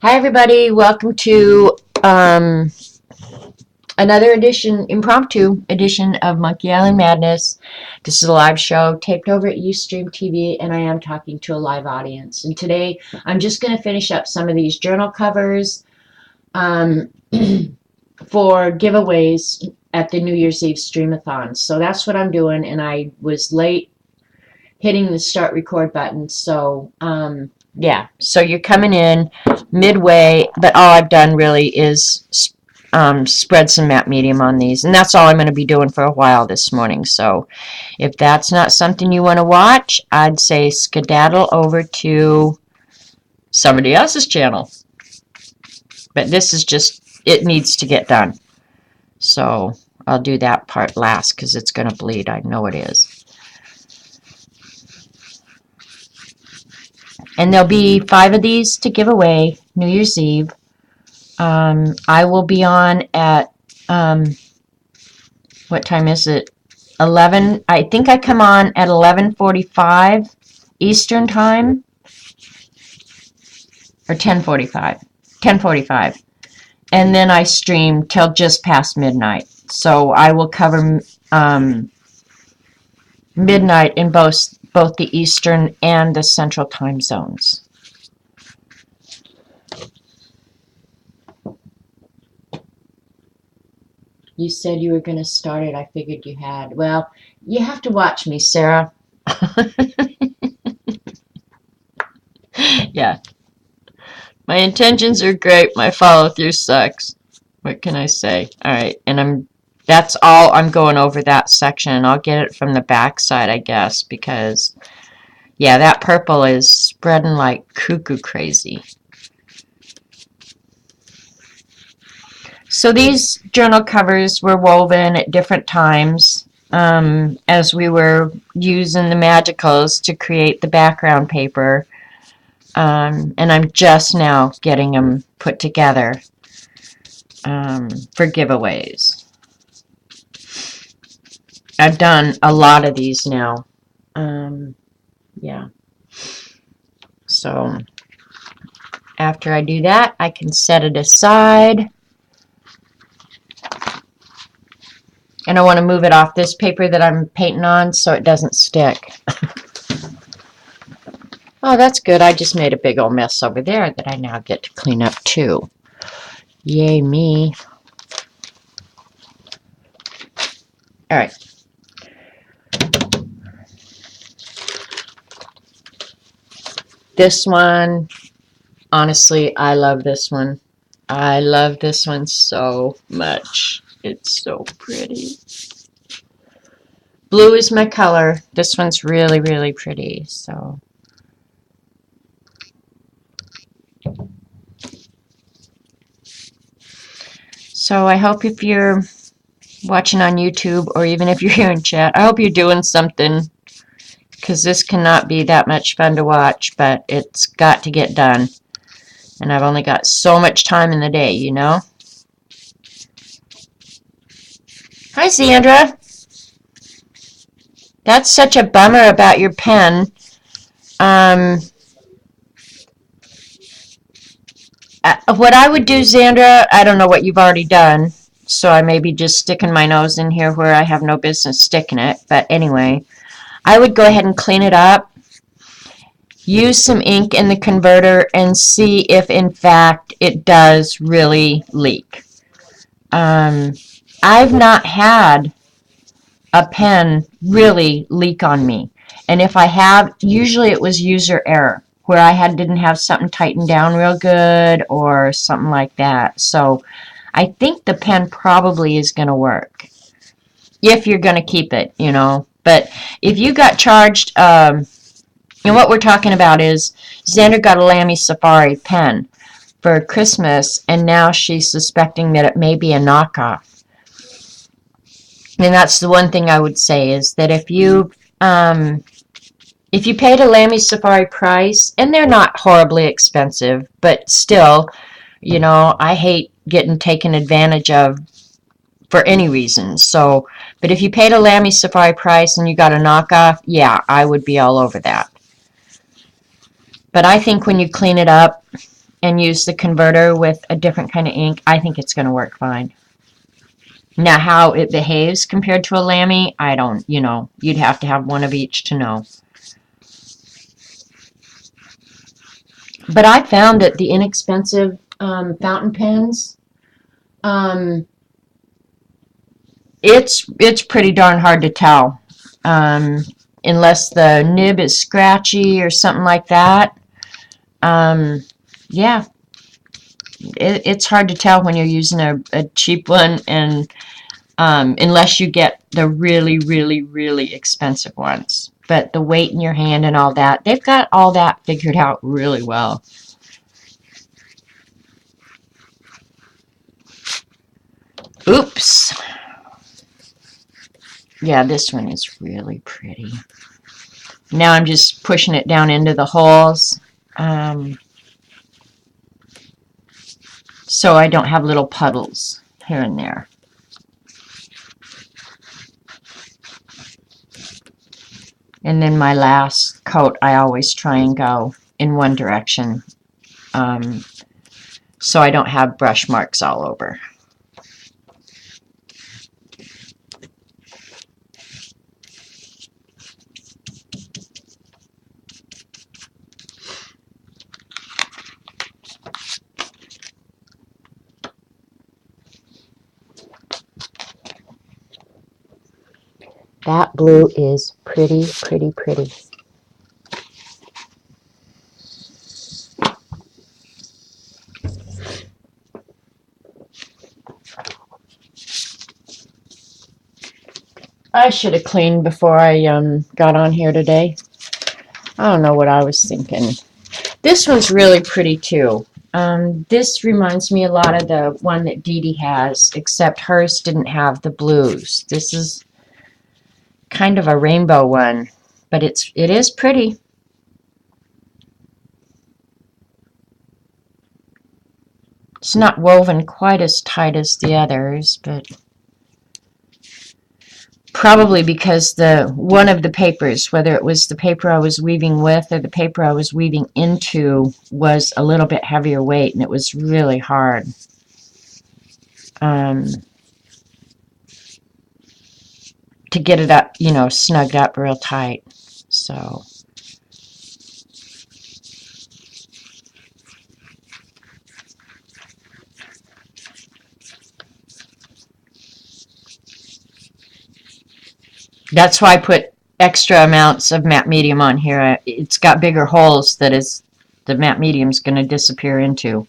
Hi, everybody. Welcome to another impromptu edition of Monkey Island Madness. This is a live show taped over at Ustream TV, and I am talking to a live audience. And today, I'm just going to finish up some of these journal covers for giveaways at the New Year's Eve Streamathon. So that's what I'm doing, and I was late hitting the start record button. So, yeah. So you're coming in midway, but all I've done really is spread some matte medium on these, and that's all I'm going to be doing for a while this morning. So if that's not something you want to watch, I'd say skedaddle over to somebody else's channel. But this is just, it needs to get done. So I'll do that part last because it's going to bleed. I know it is. And there'll be 5 of these to give away New Year's Eve. I will be on at, what time is it? 11, I think I come on at 11:45 Eastern Time. Or 10:45. 10:45. And then I stream till just past midnight. So I will cover midnight in both the Eastern and the Central time zones. You said you were going to start it. I figured you had. Well, you have to watch me, Sarah. Yeah. My intentions are great. My follow-through sucks. What can I say? All right. And that's all I'm going over that section. I'll get it from the back side, I guess, because, yeah, that purple is spreading like cuckoo crazy. So these journal covers were woven at different times as we were using the magicals to create the background paper. And I'm just now getting them put together for giveaways. I've done a lot of these now. Yeah. So after I do that, I can set it aside. And I want to move it off this paper that I'm painting on so it doesn't stick. Oh, that's good. I just made a big old mess over there that I now get to clean up too. Yay me. All right. This one, honestly, I love this one. I love this one so much. It's so pretty. Blue is my color. This one's really, really pretty. So I hope if you're watching on YouTube or even if you're here in chat, I hope you're doing something because this cannot be that much fun to watch, but it's got to get done. And I've only got so much time in the day, you know? Hi, Sandra. That's such a bummer about your pen. What I would do, Xandra, I don't know what you've already done, so I may be just sticking my nose in here where I have no business sticking it. But anyway, I would go ahead and clean it up, use some ink in the converter, and see if, in fact, it does really leak. I've not had a pen really leak on me. And if I have, usually it was user error, where I didn't have something tightened down real good or something like that. So I think the pen probably is going to work if you're going to keep it, you know. But if you got charged, and what we're talking about is Xander got a Lamy Safari pen for Christmas, and now she's suspecting that it may be a knockoff. And that's the one thing I would say is that if you paid a Lamy Safari price, and they're not horribly expensive, but still, you know, I hate getting taken advantage of for any reason. So, but if you paid a Lamy Safari price and you got a knockoff, yeah, I would be all over that. But I think when you clean it up and use the converter with a different kind of ink, I think it's going to work fine. Now, how it behaves compared to a Lamy, I don't, you'd have to have one of each to know. But I found that the inexpensive fountain pens, it's pretty darn hard to tell. Unless the nib is scratchy or something like that. Yeah, it's hard to tell when you're using a cheap one, and unless you get the really, really, really expensive ones. But the weight in your hand and all that, they've got all that figured out really well. Oops. Yeah, this one is really pretty. Now I'm just pushing it down into the holes, so I don't have little puddles here and there. And then my last coat, I always try and go in one direction, so I don't have brush marks all over. That blue is pretty, pretty, pretty. I should have cleaned before I got on here today. I don't know what I was thinking. This one's really pretty too. This reminds me a lot of the one that Dee Dee has, except hers didn't have the blues. This is kind of a rainbow one, but it is pretty. It's not woven quite as tight as the others, but probably because one of the papers, whether it was the paper I was weaving with or the paper I was weaving into, was a little bit heavier weight, and it was really hard. To get it up, snugged up real tight. So that's why I put extra amounts of matte medium on here. It's got bigger holes that the matte medium's going to disappear into.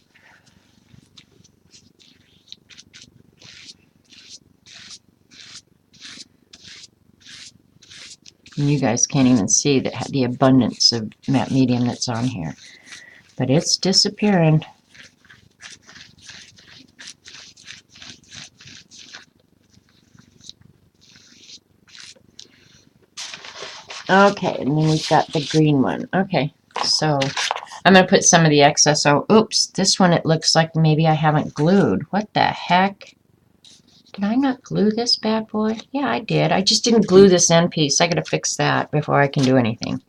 And you guys can't even see the abundance of matte medium that's on here. But it's disappearing. Okay, and then we've got the green one. Okay, so I'm going to put some of the excess. Oh, oops, this one it looks like maybe I haven't glued. What the heck? Did I not glue this bad boy? Yeah, I did. I just didn't glue this end piece. I got to fix that before I can do anything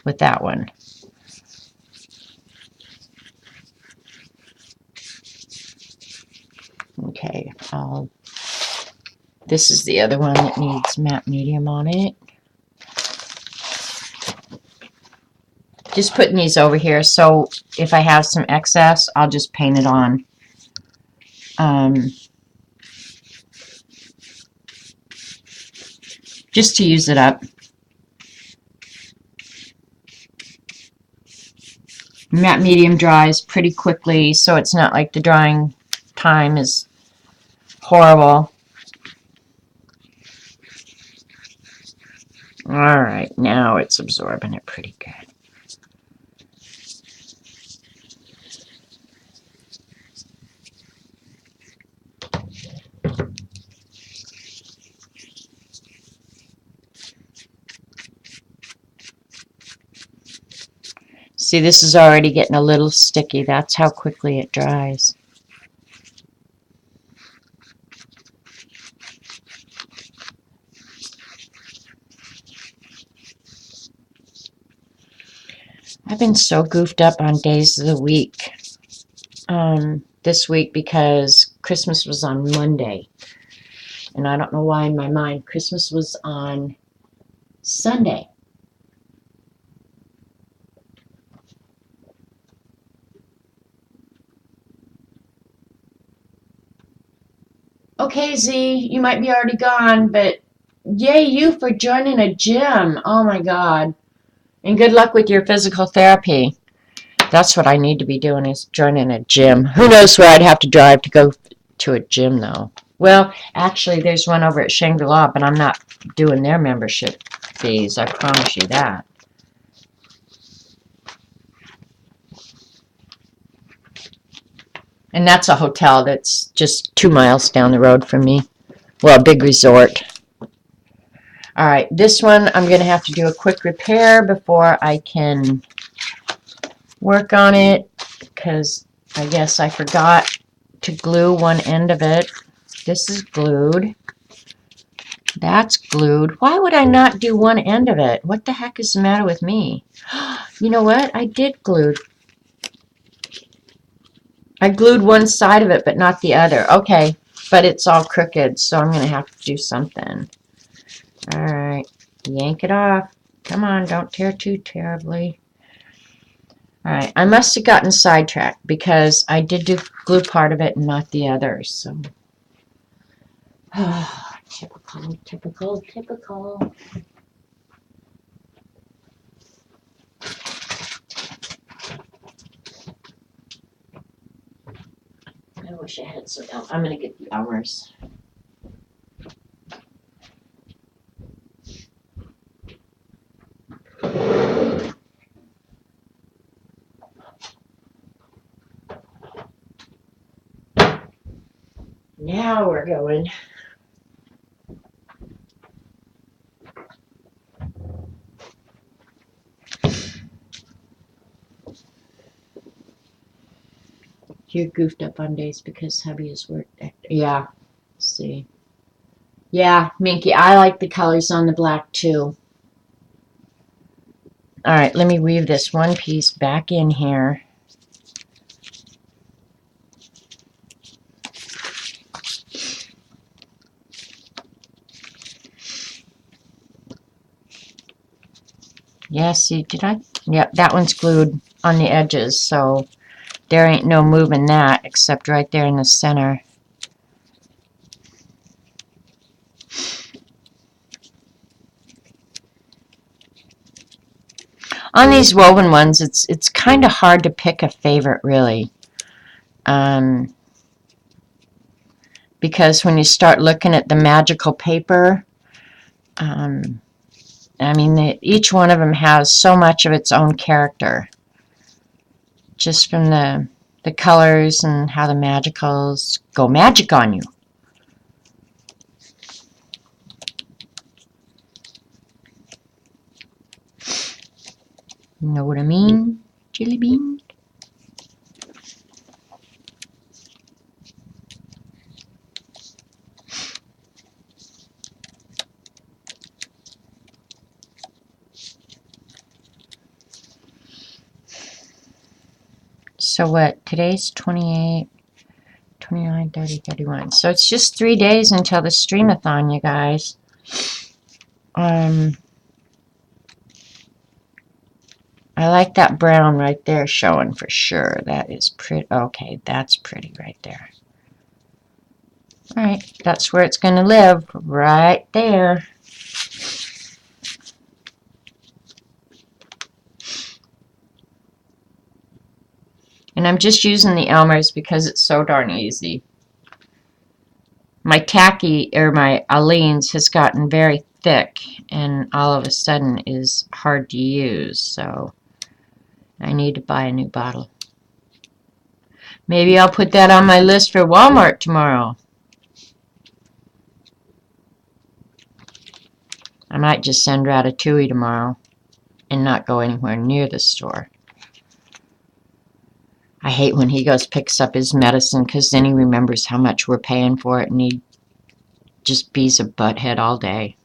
with that one. Okay, this is the other one that needs matte medium on it. Just putting these over here, so if I have some excess, I'll just paint it on. Just to use it up. Matte medium dries pretty quickly, so it's not like the drying time is horrible. Alright, now it's absorbing it pretty good. See, this is already getting a little sticky. That's how quickly it dries. I've been so goofed up on days of the week. this week because Christmas was on Monday. And I don't know why in my mind Christmas was on Sunday. Okay, Z, you might be already gone, but yay you for joining a gym. Oh my God. And good luck with your physical therapy. That's what I need to be doing is joining a gym. Who knows where I'd have to drive to go to a gym though. Well, actually there's one over at Shangri-La, but I'm not doing their membership fees. I promise you that. And that's a hotel that's just 2 miles down the road from me. Well, a big resort. All right, this one I'm going to have to do a quick repair before I can work on it because I guess I forgot to glue one end of it. This is glued. That's glued. Why would I not do one end of it? What the heck is the matter with me? You know what? I did glue. I glued one side of it, but not the other. Okay, but it's all crooked, so I'm going to have to do something. All right, yank it off. Come on, don't tear too terribly. All right, I must have gotten sidetracked because I did do glue part of it and not the other, so. Typical, typical, typical. I wish I had some. I'm going to get the Elmer's. Now we're going. You're goofed up on days because hubby is worked. Yeah, let's see. Yeah, Minky, I like the colors on the black too. All right, let me weave this one piece back in here. Yeah, see, did I? Yep, that one's glued on the edges, so there ain't no moving that except right there in the center. On these woven ones, it's kind of hard to pick a favorite, really. Because when you start looking at the magical paper, I mean, each one of them has so much of its own character. Just from the colors and how the magicals go magic on you. You know what I mean? Jelly bean? So what? Today's 28, 29, 30, 31. So it's just 3 days until the streamathon, you guys. I like that brown right there showing for sure. That is pretty. Okay, that's pretty right there. All right, that's where it's going to live, right there. And I'm just using the Elmer's because it's so darn easy. My tacky, or my Aleene's, has gotten very thick and all of a sudden is hard to use, so I need to buy a new bottle. Maybe I'll put that on my list for Walmart tomorrow. I might just send Ratatouille tomorrow and not go anywhere near the store. I hate when he goes picks up his medicine because then he remembers how much we're paying for it and he just bees a butthead all day.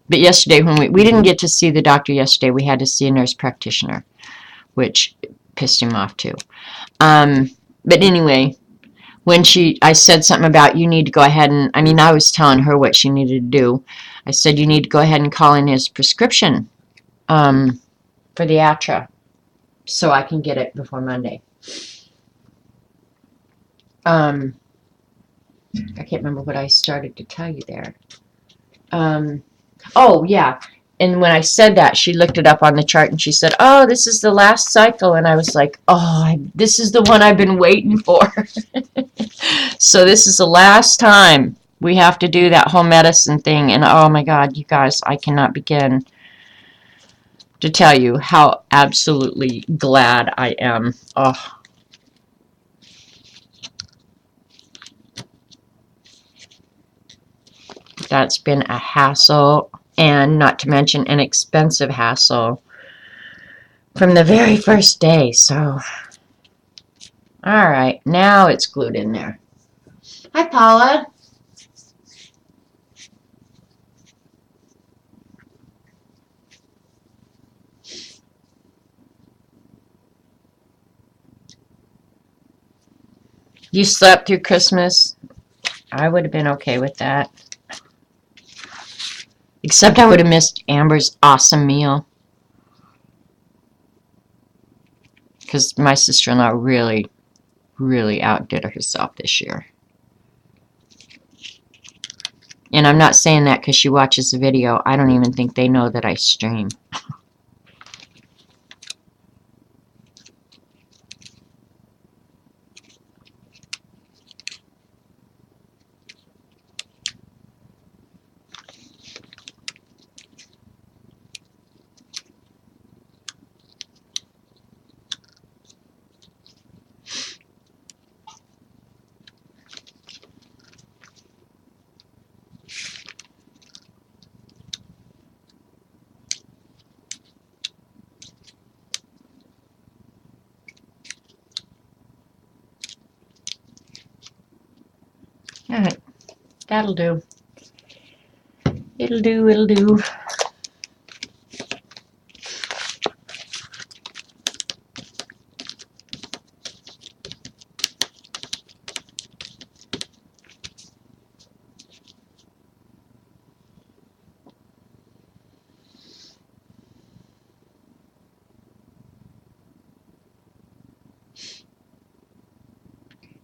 But yesterday when we didn't get to see the doctor yesterday, we had to see a nurse practitioner, which pissed him off too. But anyway, when I said something about you need to go ahead and, I mean, I was telling her what she needed to do. I said you need to go ahead and call in his prescription for the Atra so I can get it before Monday. I can't remember what I started to tell you there. Oh, yeah. And when I said that, she looked it up on the chart and she said, oh, this is the last cycle. And I was like, oh, this is the one I've been waiting for. So this is the last time we have to do that home medicine thing. And oh my God, you guys, I cannot begin to tell you how absolutely glad I am. Oh. That's been a hassle, and not to mention an expensive hassle from the very first day. So, all right, now it's glued in there. Hi, Paula. You slept through Christmas? I would have been okay with that. Except I would have missed Amber's awesome meal. Because my sister-in-law really, really outdid herself this year. And I'm not saying that because she watches the video. I don't even think they know that I stream. All right, that'll do. It'll do, it'll do.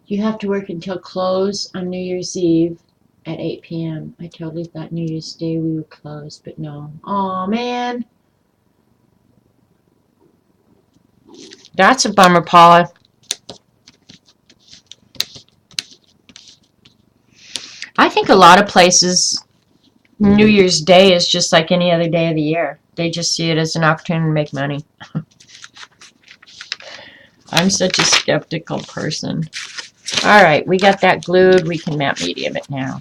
You have to work until close on New Year's Eve at 8 p.m. I totally thought New Year's Day we were closed, but no. Aw, man. That's a bummer, Paula. I think a lot of places, New Year's Day is just like any other day of the year. They just see it as an opportunity to make money. I'm such a skeptical person. All right, we got that glued. We can map medium it now.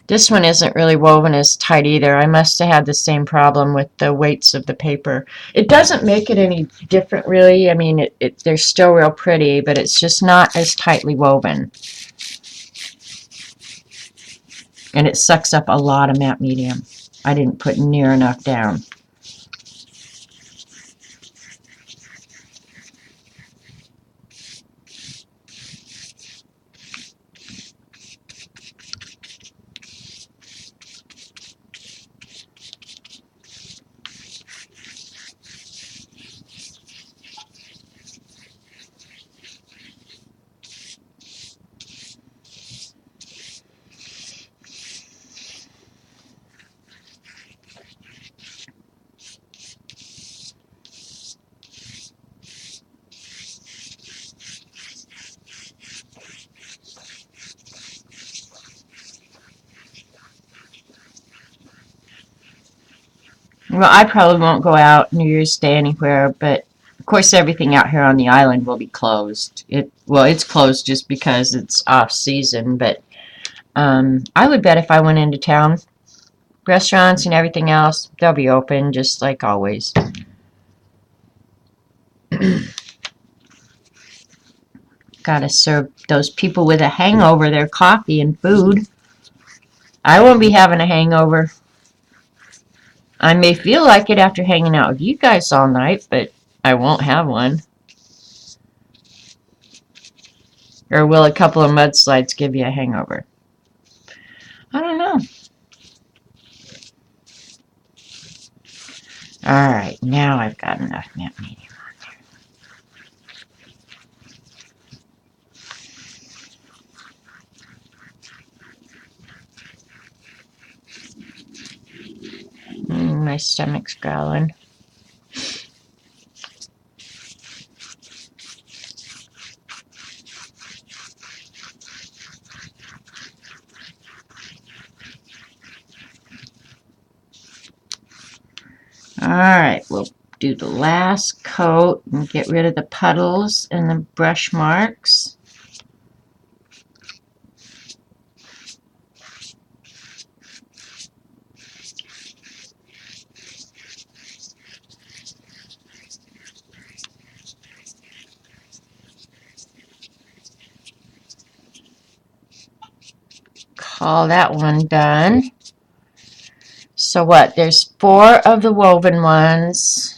This one isn't really woven as tight either. I must have had the same problem with the weights of the paper. It doesn't make it any different, really. I mean, they're still real pretty, but it's just not as tightly woven. And it sucks up a lot of matte medium. I didn't put near enough down. Well, I probably won't go out New Year's Day anywhere, but of course everything out here on the island will be closed. It's closed just because it's off season, but I would bet if I went into town, restaurants and everything else, they'll be open just like always. Gotta serve those people with a hangover their coffee and food. I won't be having a hangover. I may feel like it after hanging out with you guys all night, but I won't have one. Or will a couple of mudslides give you a hangover? I don't know. Alright, now I've got enough mint medium on there. My stomach's growling. Alright, we'll do the last coat and get rid of the puddles and the brush marks. Call that one done. So what? There's 4 of the woven ones.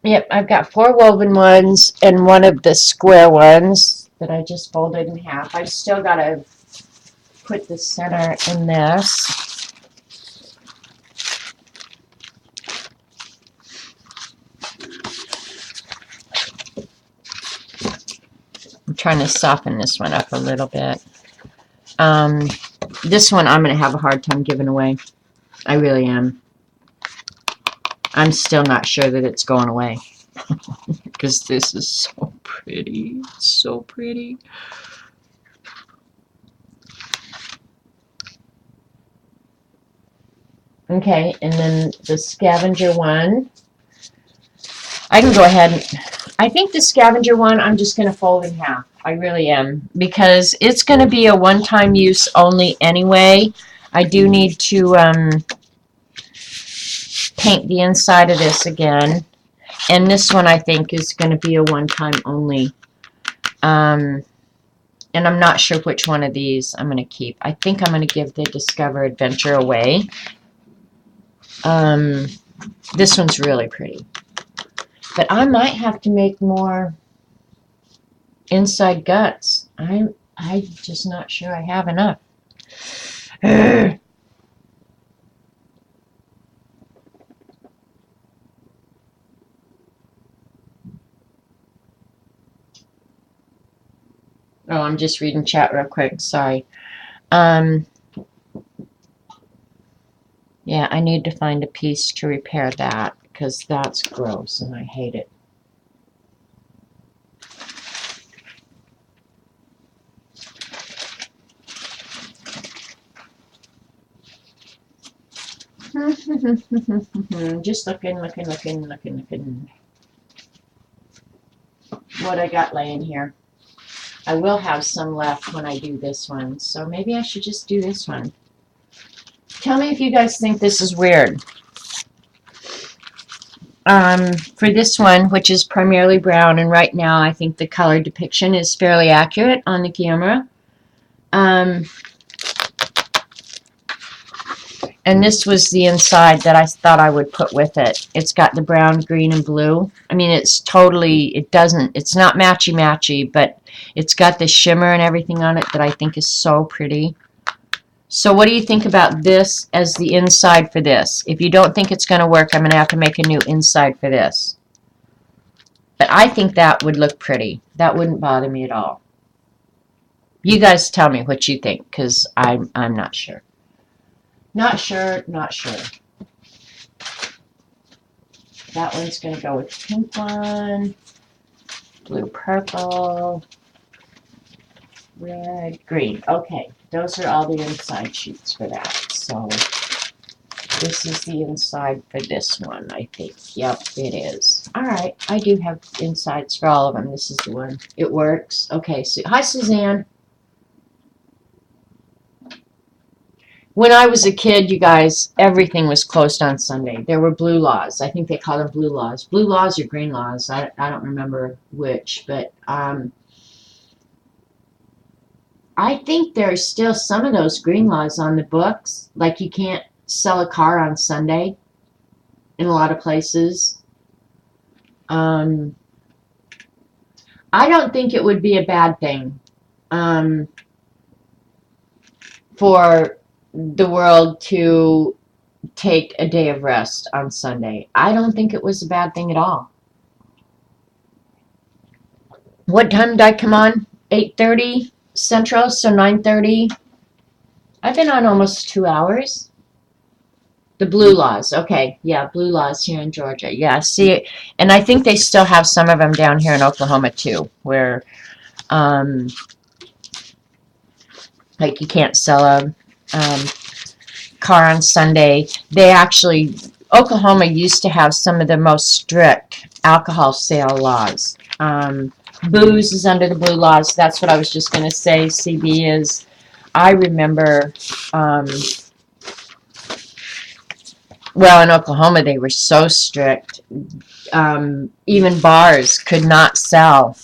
Yep, I've got 4 woven ones and 1 of the square ones that I just folded in half. I've still got to put the center in this. I'm trying to soften this one up a little bit. This one I'm going to have a hard time giving away. I really am. I'm still not sure that it's going away. Because this is so pretty. So pretty. Okay, and then the scavenger one. I can go ahead and... I think the scavenger one I'm just going to fold in half. I really am. Because it's going to be a one-time use only anyway. I do need to paint the inside of this again. And this one I think is going to be a one-time only. And I'm not sure which one of these I'm going to keep. I think I'm going to give the Discover Adventure away. This one's really pretty. But I might have to make more inside guts. I'm just not sure I have enough. Oh, I'm just reading chat real quick. Sorry. Yeah, I need to find a piece to repair that because that's gross and I hate it. Just looking. What I got laying here. I will have some left when I do this one, so maybe I should just do this one. Tell me if you guys think this is weird. For this one, which is primarily brown, and right now I think the color depiction is fairly accurate on the camera. And this was the inside that I thought I would put with it. It's got the brown, green, and blue. I mean, it's totally, it's not matchy-matchy, but it's got the shimmer and everything on it that I think is so pretty. So what do you think about this as the inside for this? If you don't think it's going to work, I'm going to have to make a new inside for this. But I think that would look pretty. That wouldn't bother me at all. You guys tell me what you think, because I'm not sure. Not sure. That one's going to go with the pink one, blue, purple, red, green. Okay, those are all the inside sheets for that. So This is the inside for this one, I think. Yep, it is. All right, I do have insides for all of them. This is the one. It works. Okay, so hi, Suzanne. When I was a kid, you guys, everything was closed on Sunday. There were blue laws. I think they call them blue laws. Blue laws or green laws. I don't remember which, but I think there's still some of those green laws on the books. Like you can't sell a car on Sunday in a lot of places. I don't think it would be a bad thing for the world to take a day of rest on Sunday. I don't think it was a bad thing at all. What time did I come on? 8:30 Central, so 9:30. I've been on almost 2 hours. The blue laws. Okay, yeah, blue laws here in Georgia. Yeah, see, and I think they still have some of them down here in Oklahoma too, where like you can't sell a car on Sunday. They actually, Oklahoma used to have some of the most strict alcohol sale laws. Booze is under the blue laws. That's what I was just going to say. CB is, I remember, well, in Oklahoma, they were so strict. Even bars could not sell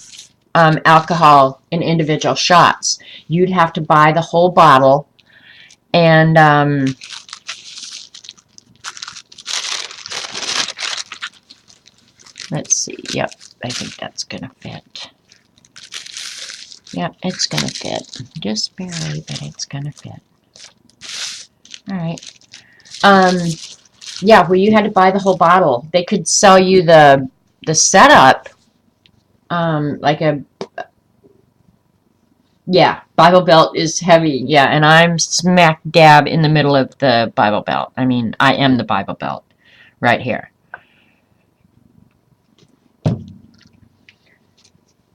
alcohol in individual shots. You'd have to buy the whole bottle, and let's see. Yep, I think that's gonna fit. Yep, it's gonna fit. Just barely, but it's gonna fit. All right. Yeah, well, you had to buy the whole bottle. They could sell you the setup, like a, yeah, Bible Belt is heavy. Yeah, and I'm smack dab in the middle of the Bible Belt. I mean, I am the Bible Belt right here.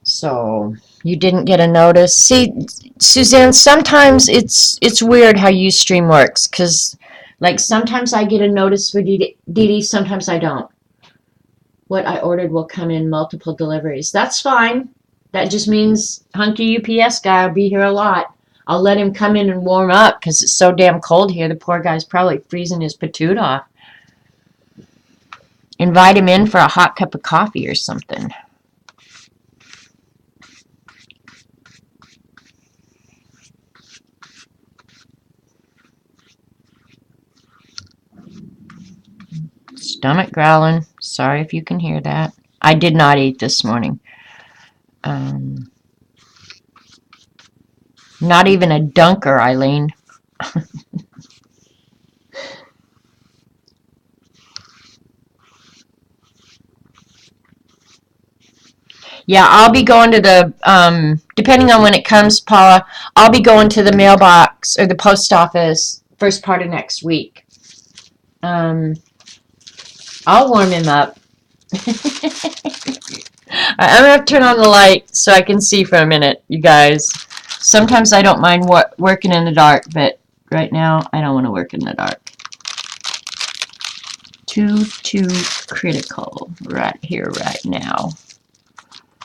So you didn't get a notice. See, Suzanne, sometimes it's weird how Ustream works, because like sometimes I get a notice for Dee Dee, sometimes I don't. What I ordered will come in multiple deliveries. That's fine. That just means hunky UPS guy will be here a lot. I'll let him come in and warm up because it's so damn cold here. The poor guy's probably freezing his patoot off. Invite him in for a hot cup of coffee or something. Stomach growling. Sorry if you can hear that. I did not eat this morning. Not even a dunker, Eileen. Yeah, I'll be going to the, depending on when it comes, Paula, I'll be going to the mailbox or the post office first part of next week. I'll warm him up. I'm going to have to turn on the light so I can see for a minute, you guys. Sometimes I don't mind working in the dark, but right now I don't want to work in the dark. Too critical right here, right now.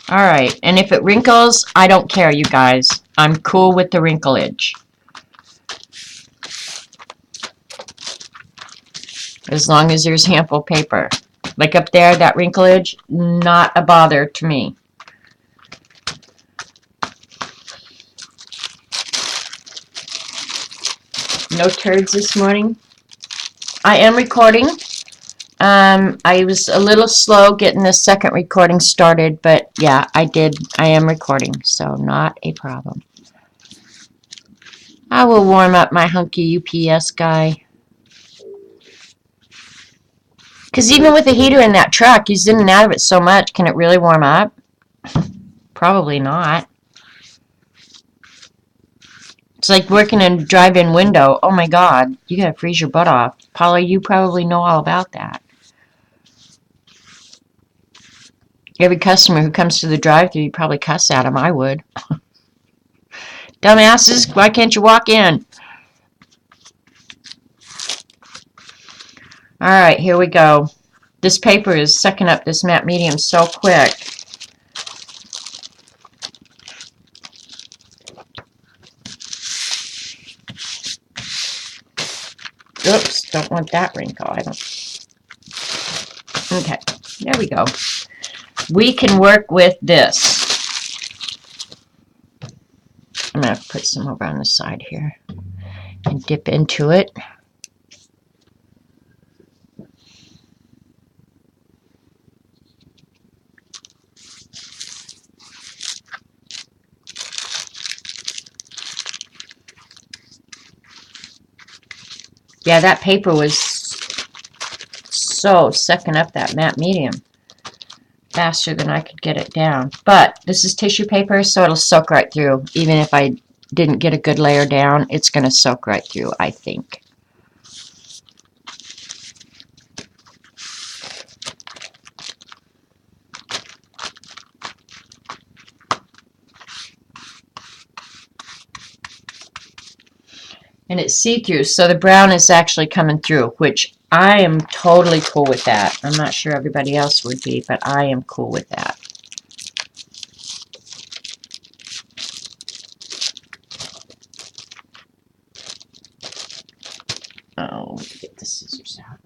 Alright, and if it wrinkles, I don't care, you guys. I'm cool with the wrinklage. As long as there's ample paper. Like up there, that wrinklage, not a bother to me. No turds this morning. I am recording. I was a little slow getting the second recording started, but yeah, I am recording, so not a problem. I will warm up my hunky UPS guy. Because even with the heater in that truck, he's in and out of it so much, can it really warm up? Probably not. It's like working in a drive-in window. Oh my God, you gotta freeze your butt off. Paula, you probably know all about that. Every customer who comes to the drive-thru, you probably cuss at them. I would. Dumbasses, why can't you walk in? All right, here we go. This paper is sucking up this matte medium so quick. Oops, don't want that wrinkle. I don't. Okay, there we go. We can work with this. I'm going to put some over on the side here and dip into it. Yeah, that paper was so sucking up that matte medium faster than I could get it down. But this is tissue paper, so it'll soak right through. Even if I didn't get a good layer down, it's going to soak right through, I think. And it's see-through, so the brown is actually coming through, which I am totally cool with that. I'm not sure everybody else would be, but I am cool with that. Oh, let me get the scissors out.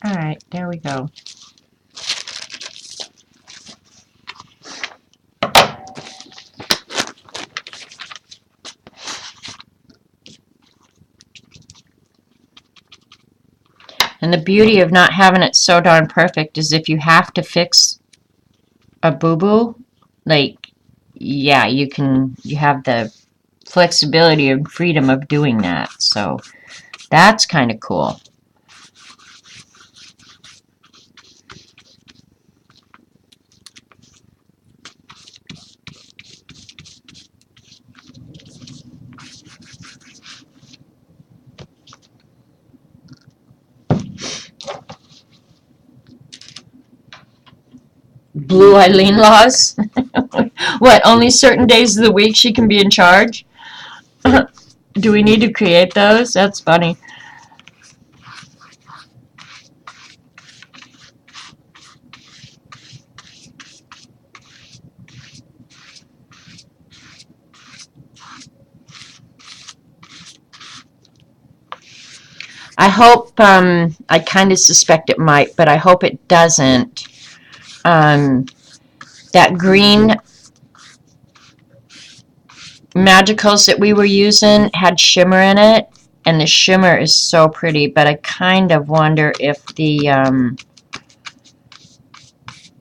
All right, there we go. And the beauty of not having it so darn perfect is if you have to fix a boo-boo, like, yeah, you have the flexibility and freedom of doing that. So that's kind of cool. Blue Eileen laws? What, only certain days of the week she can be in charge? Do we need to create those? That's funny. I hope, I kind of suspect it might, but I hope it doesn't. That green Magicals that we were using had shimmer in it, and the shimmer is so pretty, but I kind of wonder if the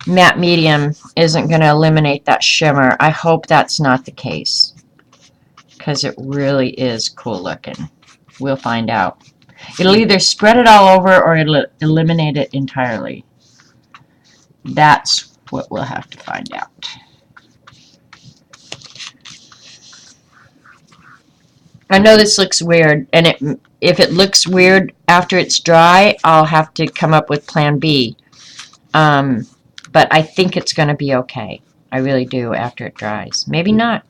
matte medium isn't going to eliminate that shimmer. I hope that's not the case, because it really is cool looking. We'll find out. It'll either spread it all over or it'll eliminate it entirely. That's what we'll have to find out. I know this looks weird, and if it looks weird after it's dry, I'll have to come up with plan B. But I think it's going to be okay. I really do after it dries. Maybe not.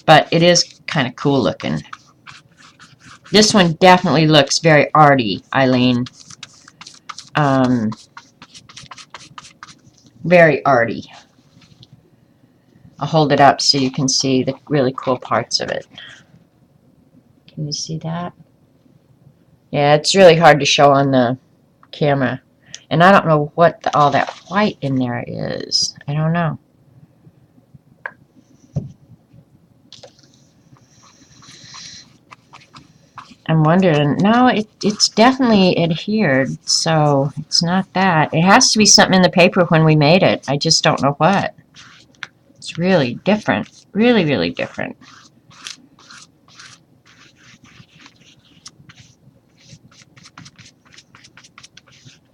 But it is kind of cool looking. This one definitely looks very arty, Eileen. Very arty. I'll hold it up so you can see the really cool parts of it. Can you see that? Yeah, it's really hard to show on the camera. And I don't know what all that white in there is. I don't know. I'm wondering. No, it's definitely adhered, so it's not that. It has to be something in the paper when we made it. I just don't know what. It's really different. Really, really different.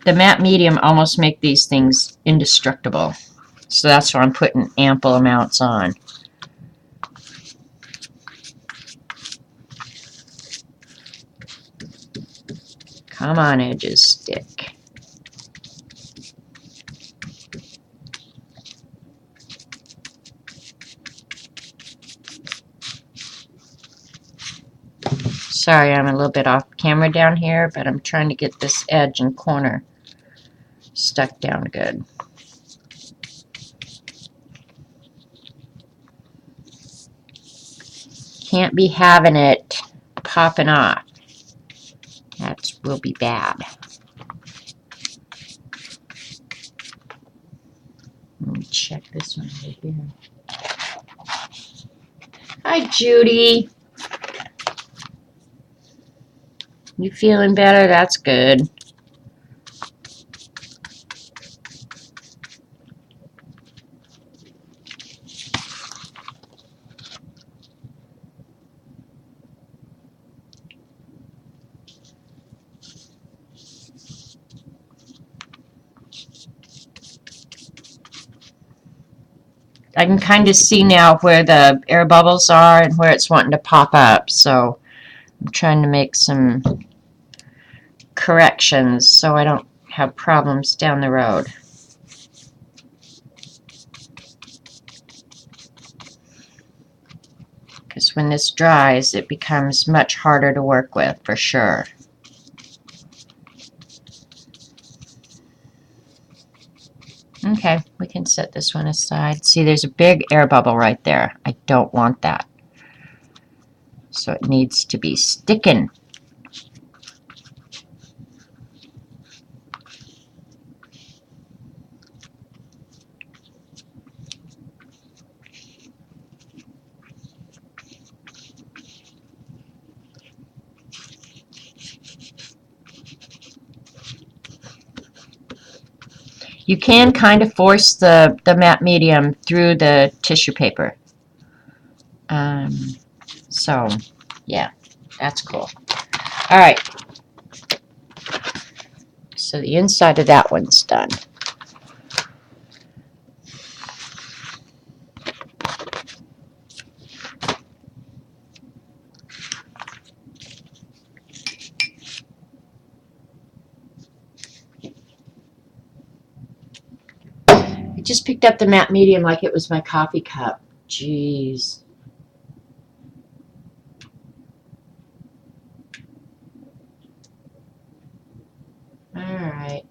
The matte medium almost make these things indestructible. So that's why I'm putting ample amounts on. Come on, edges, stick. Sorry, I'm a little bit off camera down here, but I'm trying to get this edge and corner stuck down good. Can't be having it popping off. That will be bad. Let me check this one over here. Hi, Judy. You feeling better? That's good. I can kind of see now where the air bubbles are and where it's wanting to pop up. So I'm trying to make some corrections so I don't have problems down the road. Because when this dries, it becomes much harder to work with, for sure. Okay, we can set this one aside. See, there's a big air bubble right there. I don't want that. So it needs to be sticking. You can kind of force the matte medium through the tissue paper. So, yeah, that's cool. All right. So the inside of that one's done. I just picked up the matte medium like it was my coffee cup. Jeez. All right.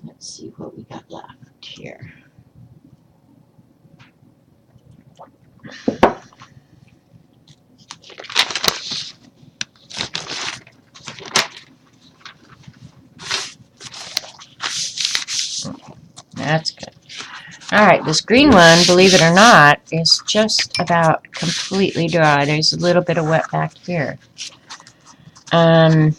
Let's see what we got left here. That's good. All right, this green one, believe it or not, is just about completely dry. There's a little bit of wet back here. Oh,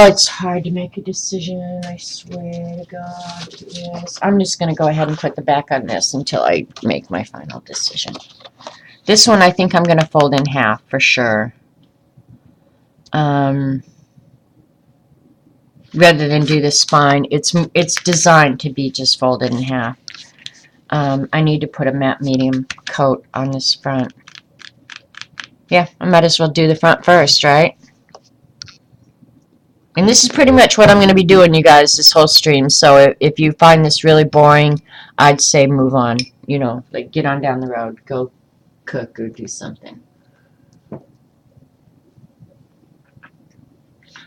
it's hard to make a decision. I swear to God it is. I'm just going to go ahead and put the back on this until I make my final decision. This one I think I'm going to fold in half for sure. Rather than do the spine, it's designed to be just folded in half. I need to put a matte medium coat on this front. Yeah, I might as well do the front first, right? And this is pretty much what I'm going to be doing, you guys, this whole stream. So if you find this really boring, I'd say move on. You know, like get on down the road. Go cook or do something.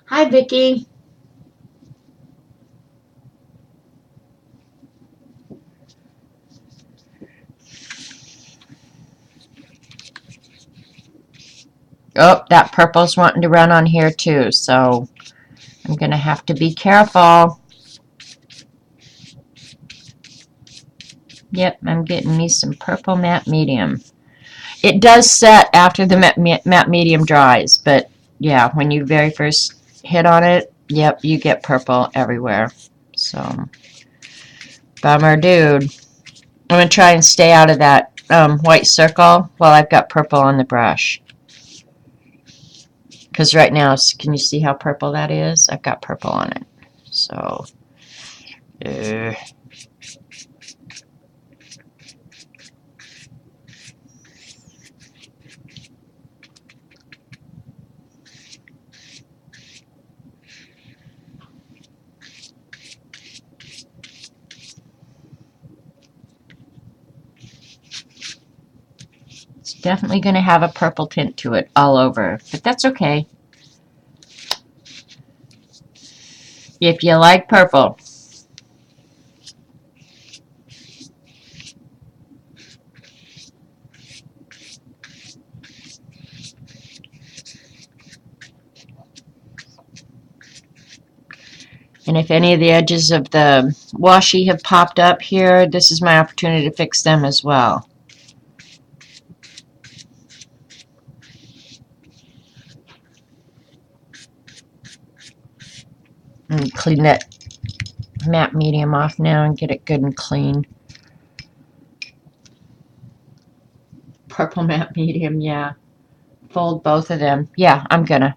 Hi, Vicki. Oh, that purple's wanting to run on here too, so I'm going to have to be careful. Yep, I'm getting me some purple matte medium. It does set after the matte medium dries, but yeah, when you very first hit on it, yep, you get purple everywhere. So, bummer, dude. I'm going to try and stay out of that white circle while I've got purple on the brush. Because right now, can you see how purple that is? I've got purple on it. So, Definitely going to have a purple tint to it all over, but that's okay. If you like purple. And if any of the edges of the washi have popped up here, this is my opportunity to fix them as well. And clean that matte medium off now and get it good and clean. Purple matte medium, yeah. Fold both of them. Yeah, I'm gonna.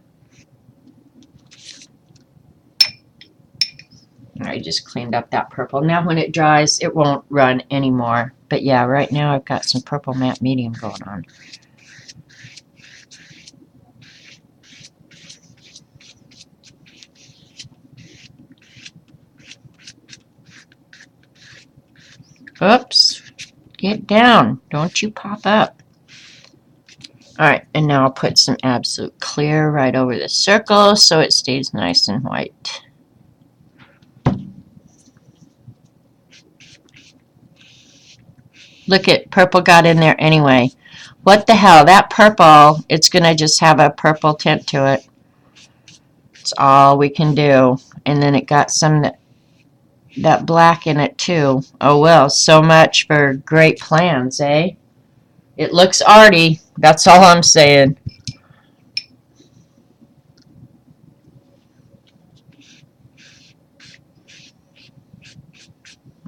I just cleaned up that purple. Now when it dries, it won't run anymore. But yeah, right now I've got some purple matte medium going on. Oops. Get down. Don't you pop up. Alright, and now I'll put some Absolute Clear right over the circle so it stays nice and white. Look at purple got in there anyway. What the hell? That purple, it's going to just have a purple tint to it. That's all we can do. And then it got some that black in it too. Oh well, so much for great plans, eh? It looks arty. That's all I'm saying.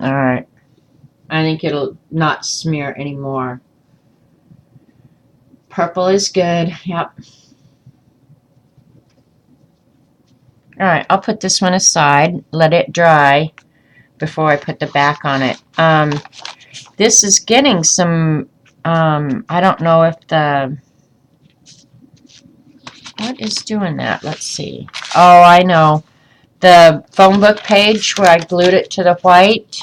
Alright. I think it'll not smear anymore. Purple is good. Yep. Alright, I'll put this one aside. Let it dry before I put the back on it. This is getting some, I don't know if the, what is doing that? Let's see. Oh, I know. The phone book page where I glued it to the white,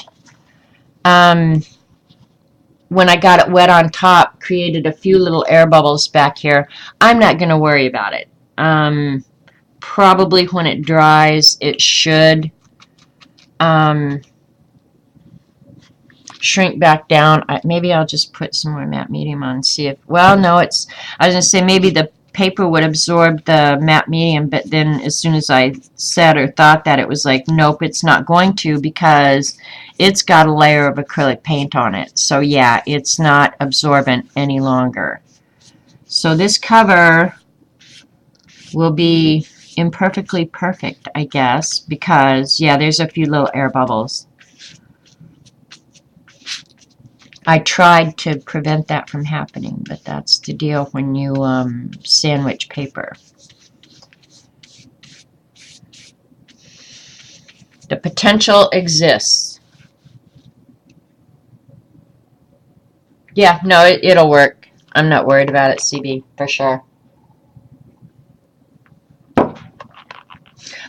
when I got it wet on top, created a few little air bubbles back here. I'm not going to worry about it. Probably when it dries, it should shrink back down. Maybe I'll just put some more matte medium on and see if, well, no, it's, I was going to say maybe the paper would absorb the matte medium, but then as soon as I said or thought that, it was like, nope, it's not going to, because it's got a layer of acrylic paint on it. So yeah, it's not absorbent any longer. So this cover will be imperfectly perfect, I guess, because yeah, there's a few little air bubbles. I tried to prevent that from happening, but that's the deal when you sandwich paper. The potential exists. Yeah, no, it'll work. I'm not worried about it, CB, for sure.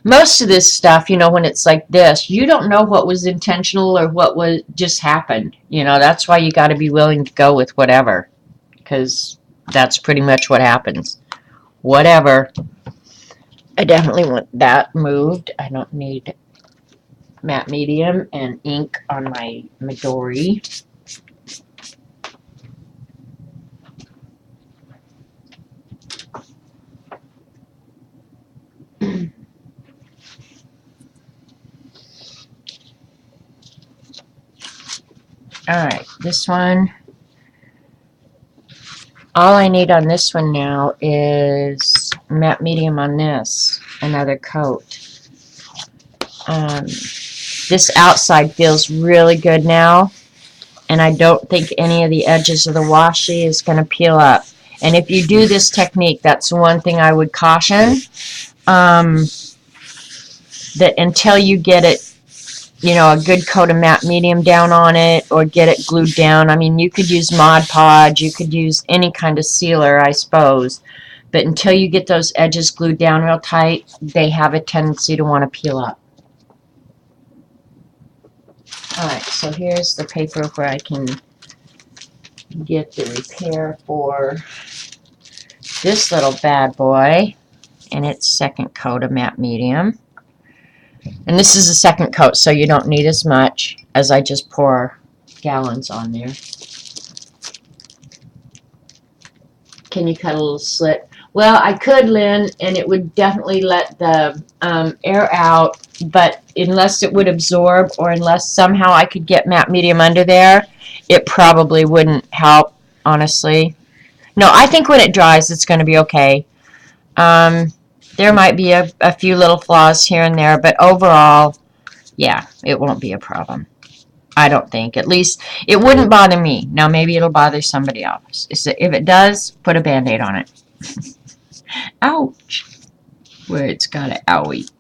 Most of this stuff, you know, when it's like this, you don't know what was intentional or what was just happened. You know, that's why you got to be willing to go with whatever, because that's pretty much what happens. Whatever. I definitely want that moved. I don't need matte medium and ink on my Midori. Alright, this one. All I need on this one now is matte medium on this. Another coat. This outside feels really good now. And I don't think any of the edges of the washi is going to peel up. And if you do this technique, that's one thing I would caution. That until you get it, you know, a good coat of matte medium down on it or get it glued down. I mean, you could use Mod Podge, you could use any kind of sealer, I suppose. But until you get those edges glued down real tight, they have a tendency to want to peel up. Alright, so here's the paper where I can get the repair for this little bad boy in its second coat of matte medium. And this is a second coat, so you don't need as much as I just pour gallons on there. Can you cut a little slit? Well, I could, Lynn, and it would definitely let the air out, but unless it would absorb or unless somehow I could get matte medium under there, it probably wouldn't help, honestly. No, I think when it dries, it's going to be okay. There might be a few little flaws here and there, but overall, yeah, it won't be a problem. I don't think. At least, it wouldn't bother me. Now, maybe it'll bother somebody else. If it does, put a Band-Aid on it. Ouch! Where it's got an owie.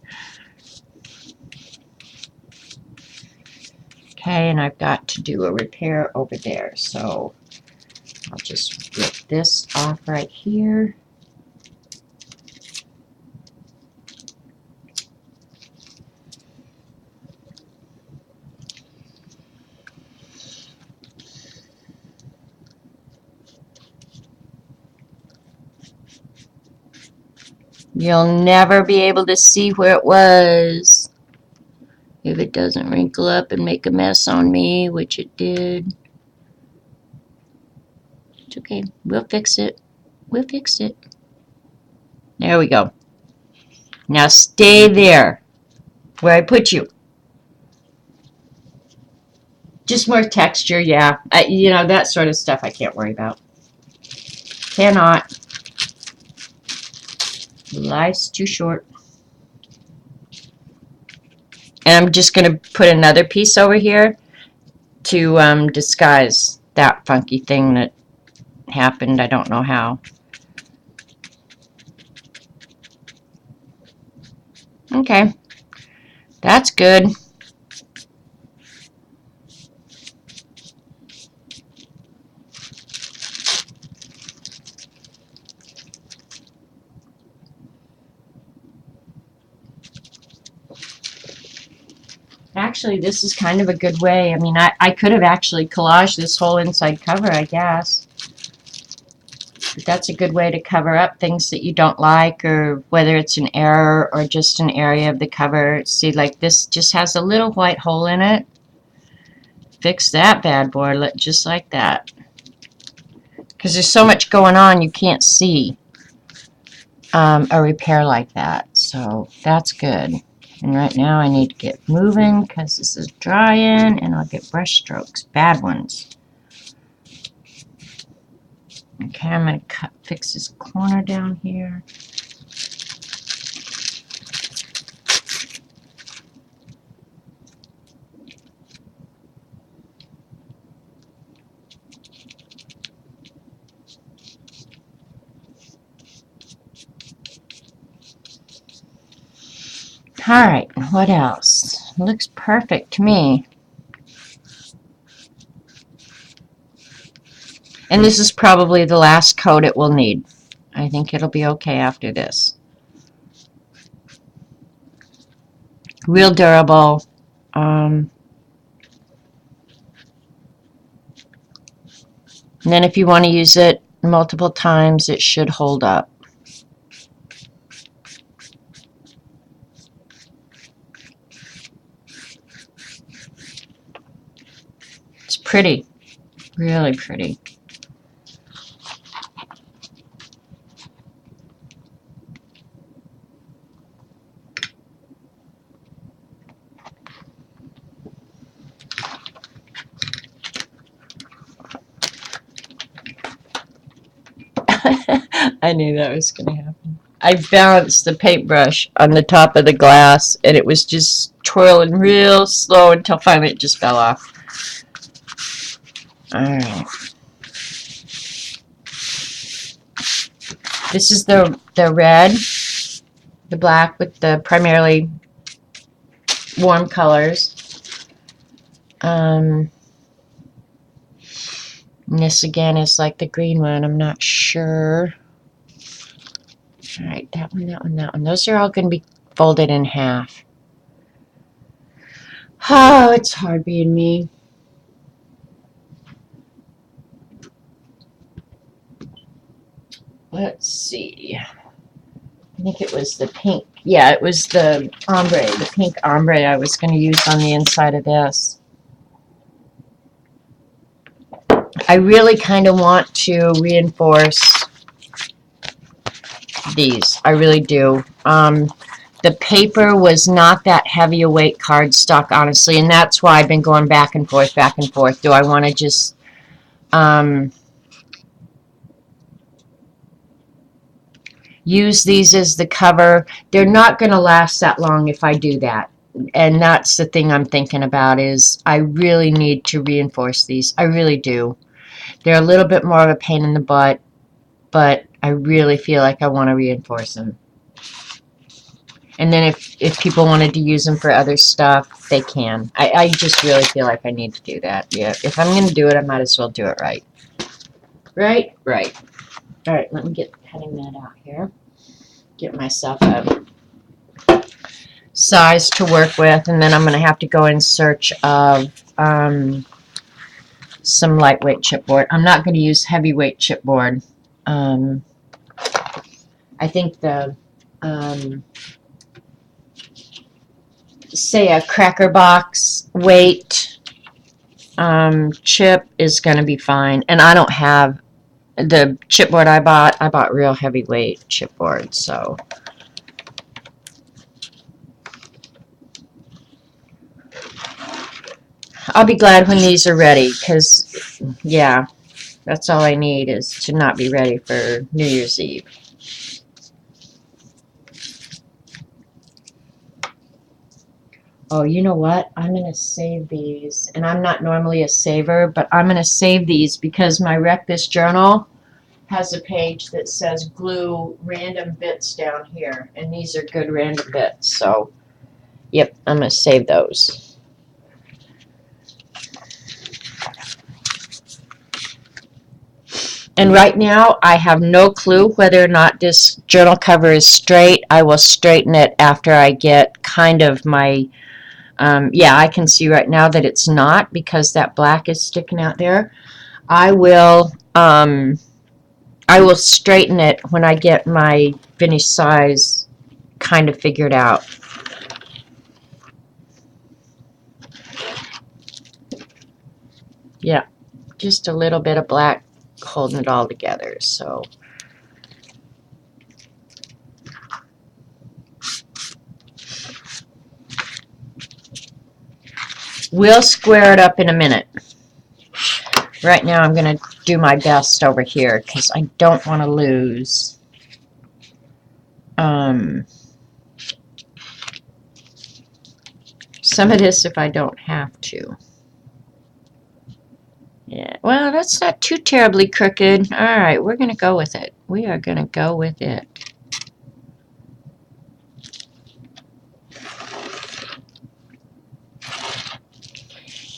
Okay, and I've got to do a repair over there, so I'll just rip this off right here. You'll never be able to see where it was if it doesn't wrinkle up and make a mess on me, which it did. It's okay. We'll fix it. We'll fix it. There we go. Now stay there where I put you. Just more texture, yeah. You know, that sort of stuff I can't worry about. Cannot. Life's too short. And I'm just going to put another piece over here to disguise that funky thing that happened. I don't know how. Okay. That's good. Actually, this is kind of a good way. I mean, I could have actually collaged this whole inside cover, I guess. But that's a good way to cover up things that you don't like, or whether it's an error or just an area of the cover. See, like this just has a little white hole in it. Fix that bad boy, just like that. Because there's so much going on, you can't see a repair like that. So that's good. And right now I need to get moving because this is drying, and I'll get brush strokes, bad ones. Okay, I'm going to fix this corner down here. Alright, what else? Looks perfect to me. And this is probably the last coat it will need. I think it'll be okay after this. Real durable. And then if you want to use it multiple times, it should hold up. It's pretty. Really pretty. I knew that was going to happen. I balanced the paintbrush on the top of the glass, and it was just twirling real slow until finally it just fell off. Alright. This is the red, the black with the primarily warm colors. And this again is like the green one. I'm not sure. Alright, that one, that one, that one. Those are all going to be folded in half. Oh, it's hard being me. let's see. I think it was the pink. Yeah, it was the ombre, the pink ombre I was going to use on the inside of this. I really kind of want to reinforce these. I really do. The paper was not that heavy a weight cardstock, honestly, and that's why I've been going back and forth, back and forth. Do I want to just use these as the cover? They're not going to last that long if I do that. And that's the thing I'm thinking about, is I really need to reinforce these. I really do. They're a little bit more of a pain in the butt, but I really feel like I want to reinforce them. And then if people wanted to use them for other stuff, they can. I just really feel like I need to do that. Yeah, if I'm going to do it, I might as well do it right. Right? Right. All right, let me get cutting that out here. Get myself a size to work with, and then I'm going to have to go in search of some lightweight chipboard. I'm not going to use heavyweight chipboard. I think the say a cracker box weight chip is going to be fine. And I don't have the chipboard I bought real heavyweight chipboard, so I'll be glad when these are ready, because yeah, that's all I need, is to not be ready for New Year's Eve. Oh, you know what? I'm going to save these. And I'm not normally a saver, but I'm going to save these because my Wreck This Journal has a page that says glue random bits down here. And these are good random bits. So, yep, I'm going to save those. And right now, I have no clue whether or not this journal cover is straight. I will straighten it after I get kind of my... yeah, I can see right now that it's not, because that black is sticking out there. I will straighten it when I get my finished size kind of figured out. Yeah, just a little bit of black holding it all together, so... We'll square it up in a minute. Right now I'm going to do my best over here because I don't want to lose some of this if I don't have to. Yeah, well, that's not too terribly crooked. All right, we're going to go with it. We are going to go with it.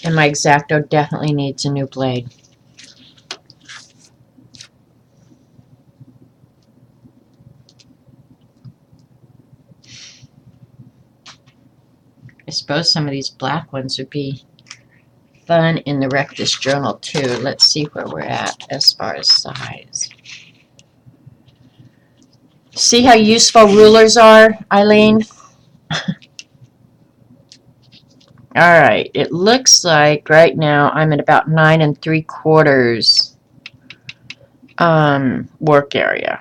And my X-Acto definitely needs a new blade. I suppose some of these black ones would be fun in the Wreck This Journal too. Let's see where we're at as far as size. See how useful rulers are, Eileen? Alright, it looks like right now I'm at about 9 3/4 work area.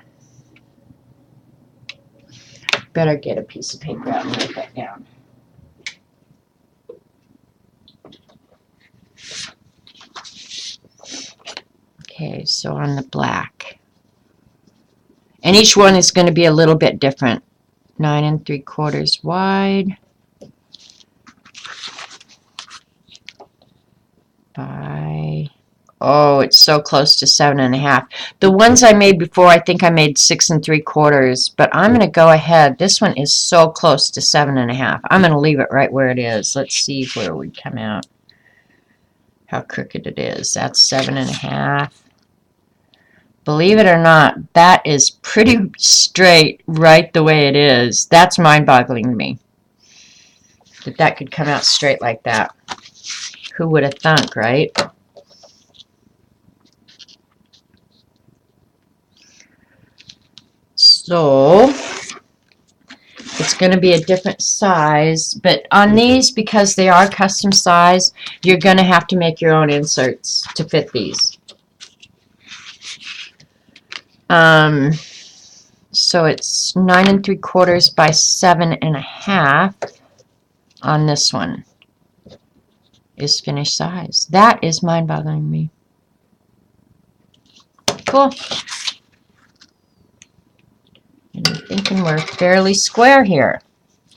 Better get a piece of paper out and write that down. Okay, so on the black. And each one is going to be a little bit different. 9 3/4 wide. By, oh, it's so close to 7 1/2. The ones I made before, I think I made 6 3/4, but I'm going to go ahead. This one is so close to 7 1/2. I'm going to leave it right where it is. Let's see where we come out. How crooked it is. That's 7 1/2. Believe it or not, that is pretty straight right the way it is. That's mind-boggling to me, that could come out straight like that. Who would have thunk, right? So it's going to be a different size, but on these, because they are custom size, you're going to have to make your own inserts to fit these. So it's 9 3/4 by 7.5 on this one is finished size. That is mind-boggling me. Cool. And I'm thinking we're fairly square here.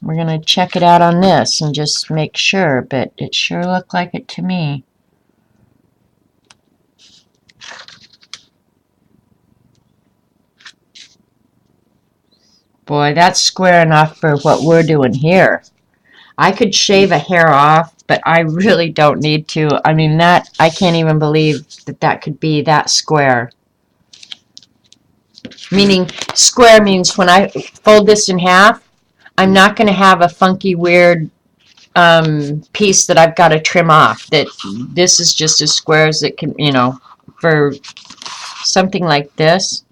We're going to check it out on this and just make sure, but it sure looked like it to me. Boy, that's square enough for what we're doing here. I could shave a hair off, but I really don't need to. I mean, that, I can't even believe that that could be that square. Meaning, square means when I fold this in half, I'm not going to have a funky, weird piece that I've got to trim off. That this is just as square as it can, you know, for something like this.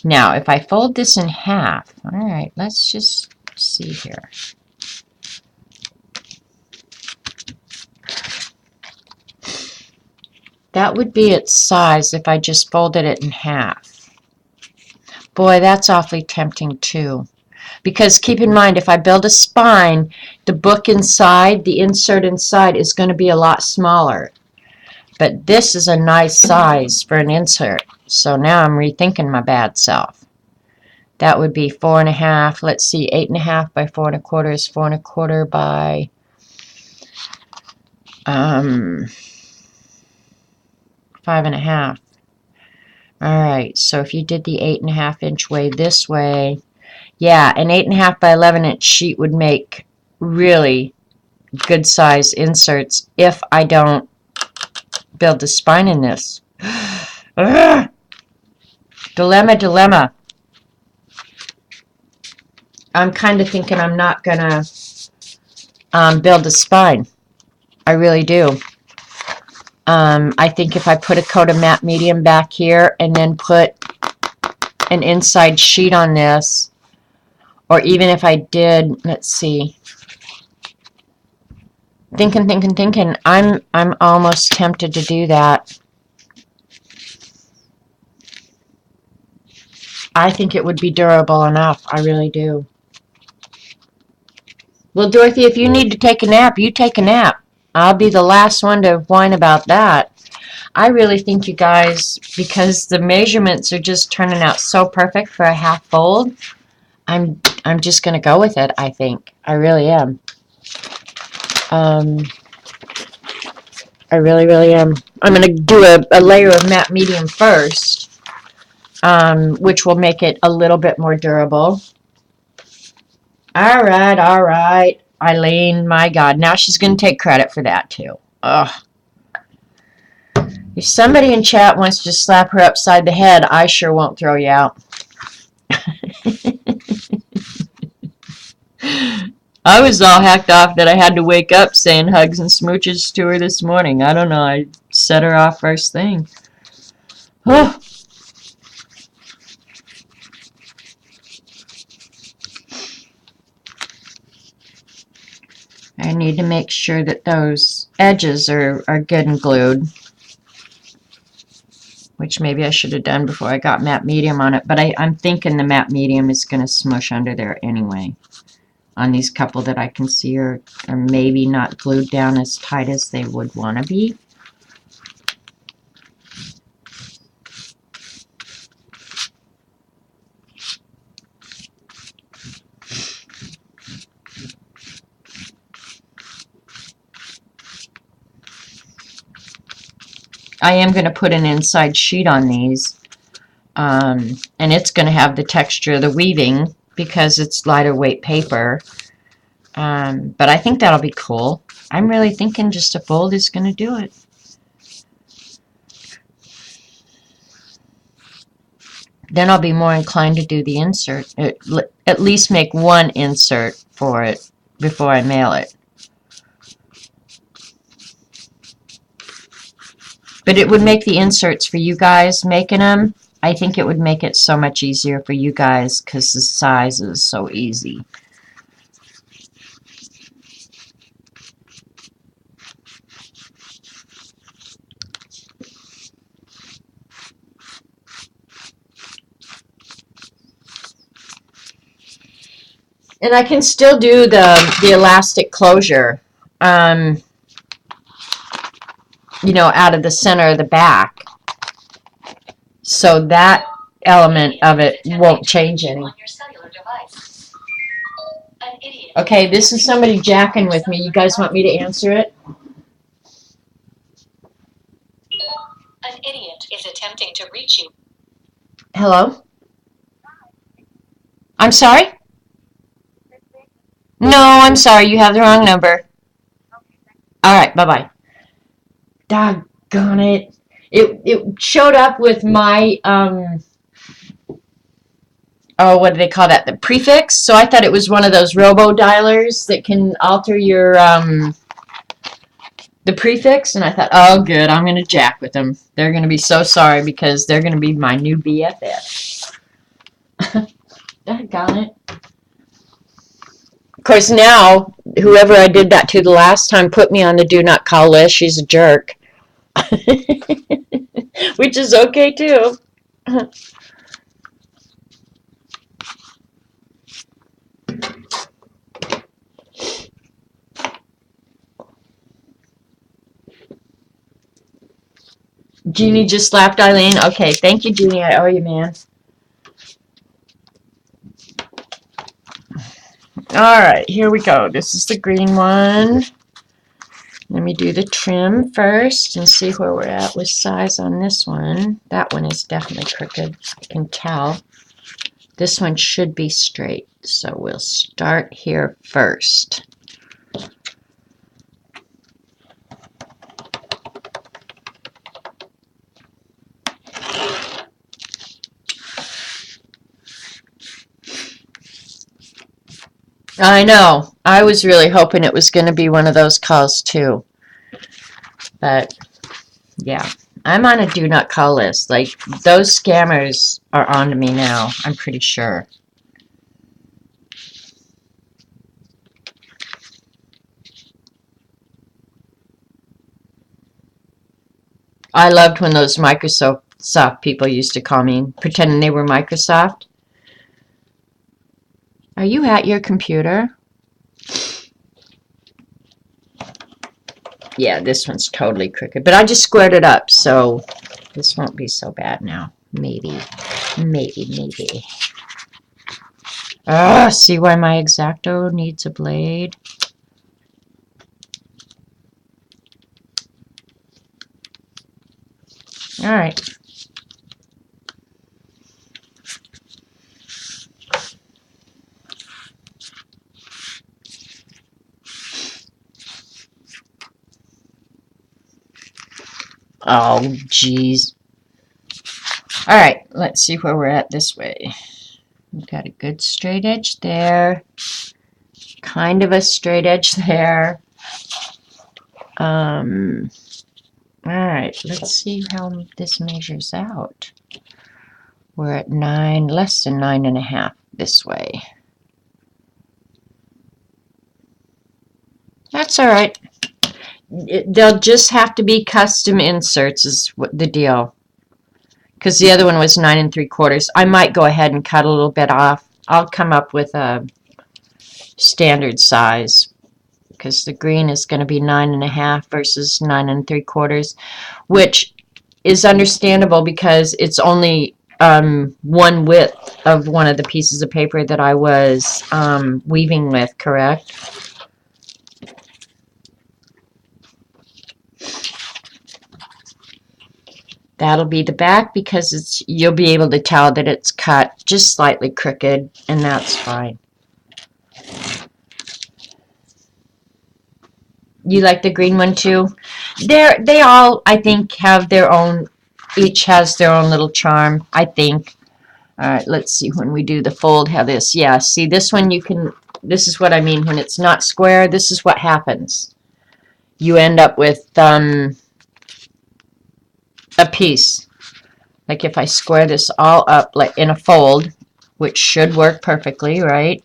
Now, if I fold this in half, all right, let's just see here. That would be its size if I just folded it in half. Boy, that's awfully tempting too. Because keep in mind, if I build a spine, the book inside, the insert inside is going to be a lot smaller. But this is a nice size for an insert. So now I'm rethinking my bad self. That would be 4.5. Let's see, 8.5 by 4 1/4 is 4 1/4 by 5.5. All right, so if you did the 8.5 inch way this way, yeah, an 8.5 by 11 inch sheet would make really good size inserts if I don't build the spine in this. Dilemma. I'm kind of thinking I'm not gonna build a spine. I really do. I think if I put a coat of matte medium back here and then put an inside sheet on this, or even if I did, let's see, thinking, I'm almost tempted to do that. I think it would be durable enough. I really do. Well, Dorothy, if you need to take a nap, you take a nap. I'll be the last one to whine about that. I really think you guys, because the measurements are just turning out so perfect for a half fold, I'm just going to go with it, I think. I really am. I really am. I'm going to do a layer of matte medium first, which will make it a little bit more durable. All right. Eileen, my God. Now she's going to take credit for that, too. Ugh. If somebody in chat wants to just slap her upside the head, I sure won't throw you out. I was all hacked off that I had to wake up saying hugs and smooches to her this morning. I don't know. I set her off first thing. Oh. I need to make sure that those edges are good and glued, which maybe I should have done before I got matte medium on it, but I'm thinking the matte medium is going to smush under there anyway. On these couple that I can see are maybe not glued down as tight as they would want to be. I am going to put an inside sheet on these, and it's going to have the texture of the weaving because it's lighter weight paper, but I think that'll be cool. I'm really thinking just a fold is going to do it. Then I'll be more inclined to do the insert, at least make one insert for it before I mail it. But it would make the inserts for you guys making them I think it would make it so much easier for you guys because the size is so easy. And I can still do the elastic closure, you know, out of the center of the back. So that element of it won't change any. Okay, this is somebody jacking with me. You guys want me to answer it? An idiot is attempting to reach you. Hello? I'm sorry? No, I'm sorry. You have the wrong number. All right, bye-bye. Doggone it. It showed up with my, oh, what do they call that? The prefix. So I thought it was one of those robo-dialers that can alter your, the prefix. And I thought, oh, good, I'm going to jack with them. They're going to be so sorry because they're going to be my new BFF. Doggone it. Of course, now, whoever I did that to the last time put me on the do not call list. She's a jerk. Which is okay, too. Jeannie just slapped Eileen. Okay, thank you, Jeannie. I owe you, man. Alright, here we go. This is the green one. Let me do the trim first and see where we're at with size on this one. That one is definitely crooked. I can tell. This one should be straight. So we'll start here first. I know. I was really hoping it was going to be one of those calls too. But, yeah. I'm on a do not call list. Like, those scammers are on to me now. I'm pretty sure. I loved when those Microsoft people used to call me, pretending they were Microsoft. Are you at your computer? Yeah, this one's totally crooked. But I just squared it up, so this won't be so bad now. Maybe. Maybe. Ah, see why my X-Acto needs a blade? Alright. Oh, jeez. Alright, let's see where we're at this way. We've got a good straight edge there. Kind of a straight edge there. Alright, let's see how this measures out. We're at 9, less than 9.5 this way. That's alright. They'll just have to be custom inserts is what the deal. Because the other one was 9 3/4. I might go ahead and cut a little bit off. I'll come up with a standard size. Because the green is going to be 9.5 versus 9 3/4. Which is understandable because it's only one width of one of the pieces of paper that I was weaving with, correct? That'll be the back because you'll be able to tell that it's cut just slightly crooked, and that's fine. You like the green one too? They all, I think, have their own, each has their own little charm, I think. Alright, let's see when we do the fold how this, yeah, see this one you can, this is what I mean, when it's not square, this is what happens. You end up with a piece. Like if I square this all up like in a fold, which should work perfectly, right?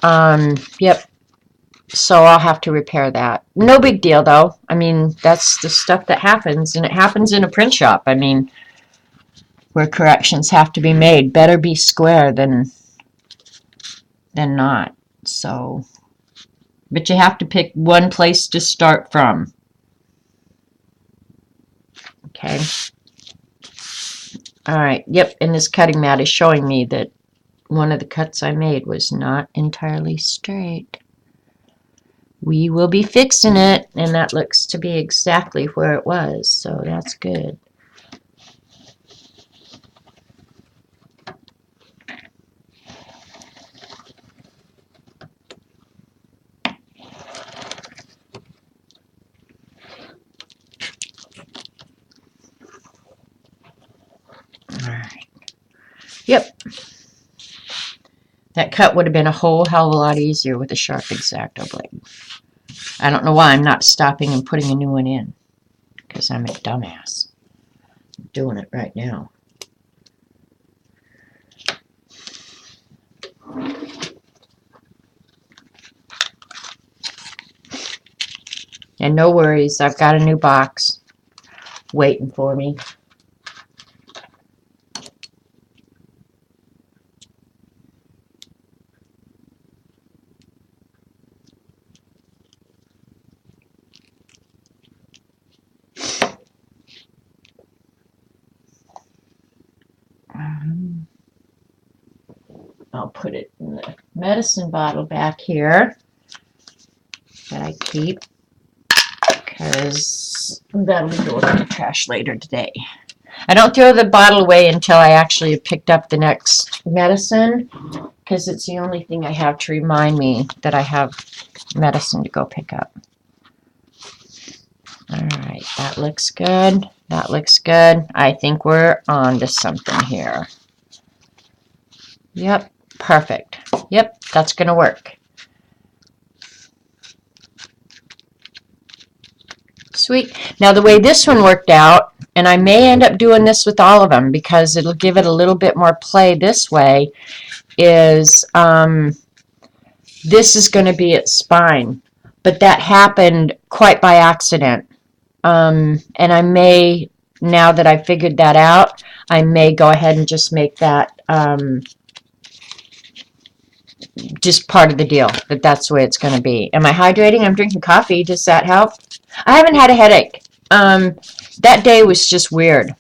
Yep. So I'll have to repair that. No big deal though. I mean, that's the stuff that happens, and it happens in a print shop. I mean, where corrections have to be made. Better be square than not. So, but you have to pick one place to start from. Okay. All right. Yep. And this cutting mat is showing me that one of the cuts I made was not entirely straight. We will be fixing it, and that looks to be exactly where it was, so that's good. Alright. Yep. That cut would have been a whole hell of a lot easier with a sharp X-Acto blade. I don't know why I'm not stopping and putting a new one in, because I'm a dumbass. I'm doing it right now. And no worries, I've got a new box waiting for me. I'll put it in the medicine bottle back here that I keep, because that'll be going in the trash later today. I don't throw the bottle away until I actually have picked up the next medicine, because it's the only thing I have to remind me that I have medicine to go pick up. Alright, that looks good. That looks good. I think we're on to something here. Yep, perfect. Yep, that's going to work. Sweet. Now the way this one worked out, and I may end up doing this with all of them because it'll give it a little bit more play this way, is this is going to be its spine. But that happened quite by accident. And I may, now that I figured that out, I may go ahead and just make that just part of the deal, that that's the way it's going to be. Am I hydrating? I'm drinking coffee. Does that help? I haven't had a headache. That day was just weird.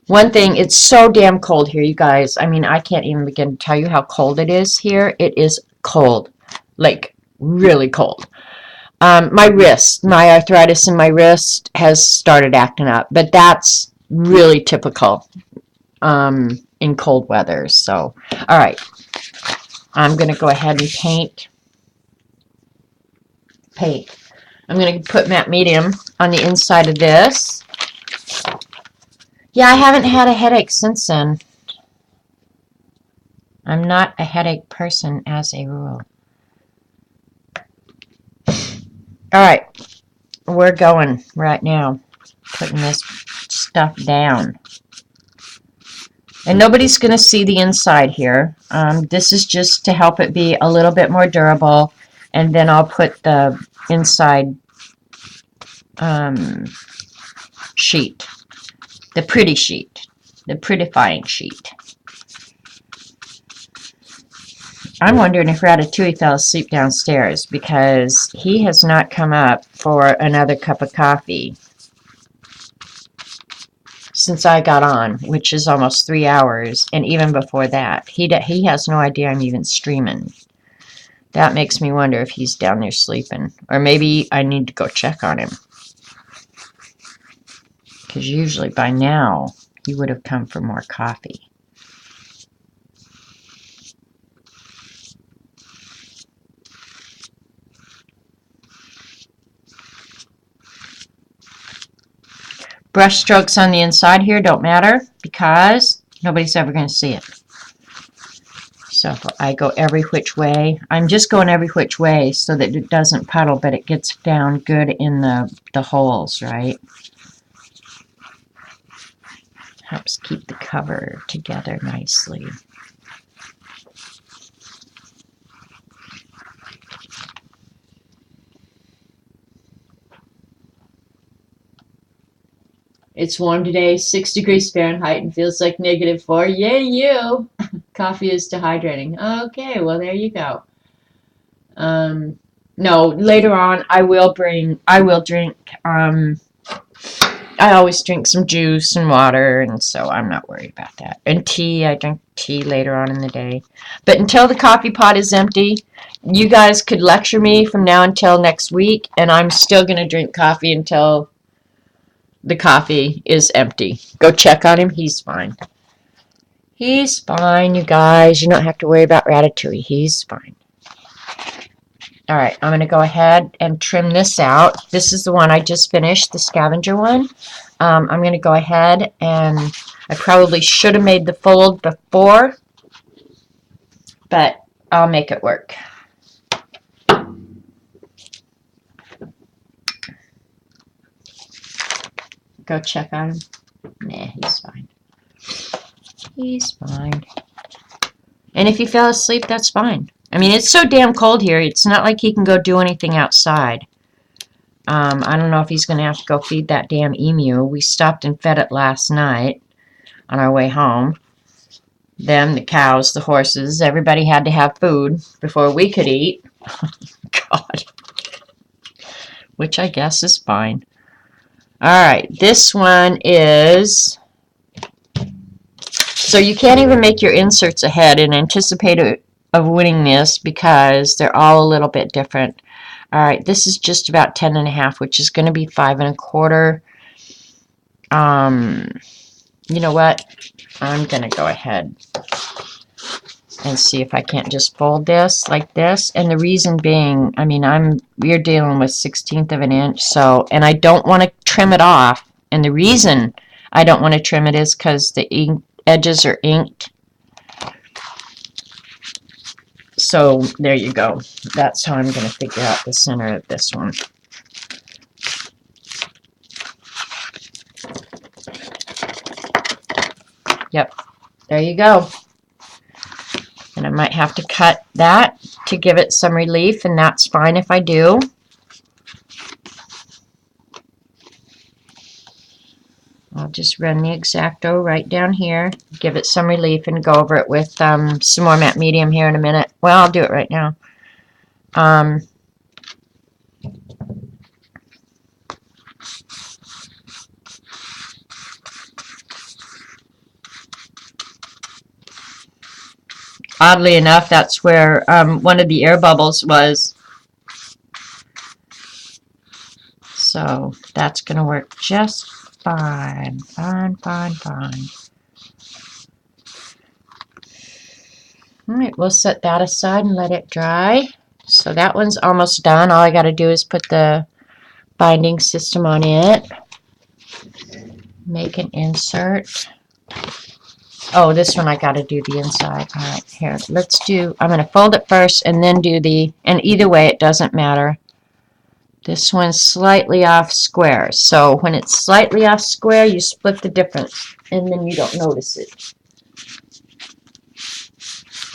One thing, it's so damn cold here, you guys. I mean, I can't even begin to tell you how cold it is here. It is cold. Like, really cold. My wrist, my arthritis in my wrist has started acting up. But that's really typical in cold weather. So, all right. I'm going to go ahead and paint. I'm going to put matte medium on the inside of this. Yeah, I haven't had a headache since then. I'm not a headache person as a rule. Alright, we're going right now. Putting this stuff down. And nobody's going to see the inside here. This is just to help it be a little bit more durable. And then I'll put the inside sheet. The pretty sheet. The prettifying sheet. I'm wondering if Ratatouille fell asleep downstairs, because he has not come up for another cup of coffee since I got on, which is almost 3 hours, and even before that. He has no idea I'm even streaming. That makes me wonder if he's down there sleeping. Or maybe I need to go check on him. Because usually by now, he would have come for more coffee. Brush strokes on the inside here don't matter because nobody's ever going to see it. So I go every which way. I'm just going every which way so that it doesn't puddle, but it gets down good in the holes, right? cover together nicely. It's warm today, 6 degrees Fahrenheit, and feels like -4. Yay, you! Coffee is dehydrating. Okay, well, there you go. No, later on, I will drink, I always drink some juice and water, and so I'm not worried about that. And tea, I drink tea later on in the day. But until the coffee pot is empty, you guys could lecture me from now until next week, and I'm still going to drink coffee until the coffee is empty. Go check on him. He's fine. He's fine, you guys. You don't have to worry about Ratatouille. He's fine. All right, I'm going to go ahead and trim this out. This is the one I just finished, the scavenger one. I'm going to go ahead and I probably should have made the fold before, but I'll make it work. Go check on him. Nah, he's fine. He's fine. And if he fell asleep, that's fine. I mean, it's so damn cold here. It's not like he can go do anything outside. I don't know if he's going to have to go feed that damn emu. We stopped and fed it last night on our way home. Them, the cows, the horses, everybody had to have food before we could eat. God. Which I guess is fine. Alright, this one is... So you can't even make your inserts ahead and anticipate of winning this because they're all a little bit different. Alright, this is just about 10.5, which is going to be 5 1/4. You know what? I'm going to go ahead and see if I can't just fold this like this. And the reason being, I mean, we're dealing with 1/16 of an inch, so, and I don't want to trim it off. And the reason I don't want to trim it is because the edges are inked. So there you go. That's how I'm going to figure out the center of this one. Yep, there you go. And I might have to cut that to give it some relief, and that's fine if I do. I'll just run the X-Acto right down here, give it some relief, and go over it with some more matte medium here in a minute. Well, I'll do it right now. Oddly enough, that's where one of the air bubbles was. So that's going to work just fine. Fine. Alright, we'll set that aside and let it dry. So that one's almost done. All I got to do is put the binding system on it. Make an insert. Oh, this one I got to do the inside. Alright, here, let's do, I'm going to fold it first and then do the, and either way it doesn't matter. This one's slightly off square. So when it's slightly off square, you split the difference and then you don't notice it.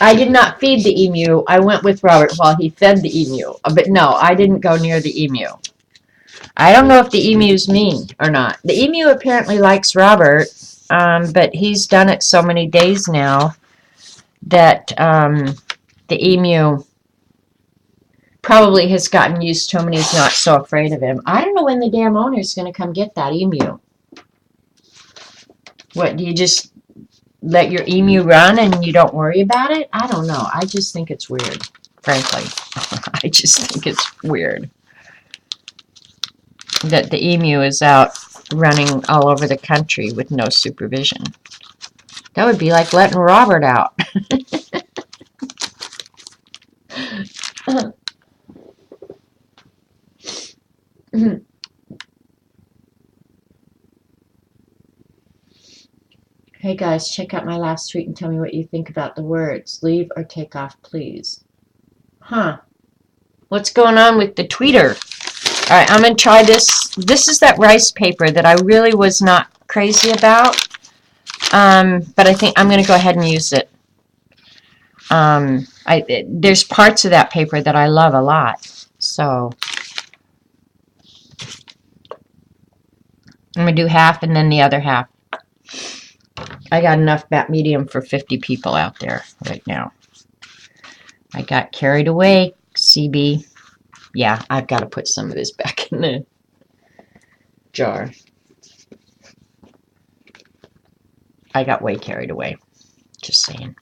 I did not feed the emu. I went with Robert while he fed the emu. But no, I didn't go near the emu. I don't know if the emu's mean or not. The emu apparently likes Robert, but he's done it so many days now that the emu probably has gotten used to him and he's not so afraid of him. I don't know when the damn owner's going to come get that emu. What, do you just let your emu run and you don't worry about it? I don't know. I just think it's weird, frankly. I just think it's weird that the emu is out running all over the country with no supervision. That would be like letting Robert out. Hey guys, check out my last tweet and tell me what you think about the words. Leave or take off, please. Huh. What's going on with the tweeter? Alright, I'm going to try this. This is that rice paper that I really was not crazy about. But I think I'm going to go ahead and use it. There's parts of that paper that I love a lot. So I'm going to do half and then the other half. I got enough bat medium for 50 people out there right now. I got carried away, CB. Yeah, I've got to put some of this back in the jar. I got way carried away. Just saying.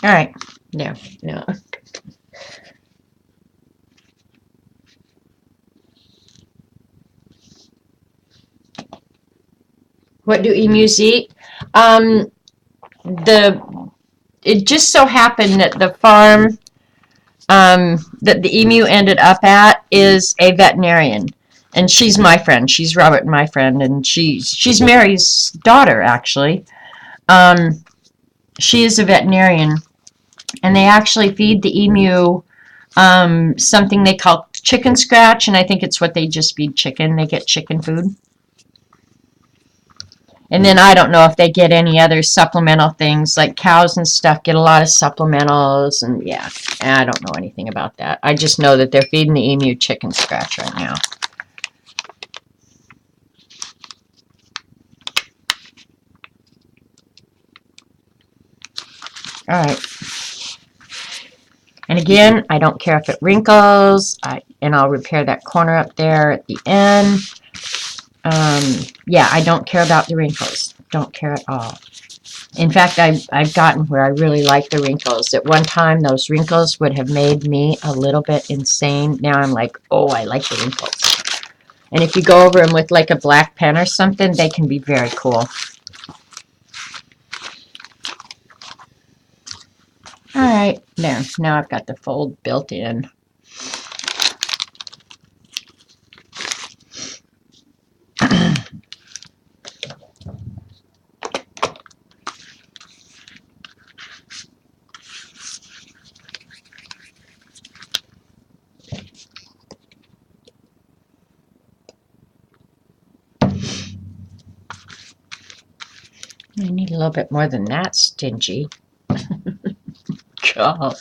All right. No. What do emus eat? It just so happened that the farm that the emu ended up at is a veterinarian, and she's my friend. She's Robert and my friend, and she's Mary's daughter actually. She is a veterinarian, and they actually feed the emu something they call chicken scratch, and I think it's what they just feed chicken. They get chicken food. And then I don't know if they get any other supplemental things, like cows and stuff get a lot of supplementals, and yeah, I don't know anything about that. I just know that they're feeding the emu chicken scratch right now. All right. And again, I don't care if it wrinkles, and I'll repair that corner up there at the end. Yeah, I don't care about the wrinkles. Don't care at all. In fact, I've gotten where I really like the wrinkles. At one time, those wrinkles would have made me a little bit insane. Now I'm like, oh, I like the wrinkles. And if you go over them with like a black pen or something, they can be very cool. All right, there. Now I've got the fold built in. I need a little bit more than that, stingy. God.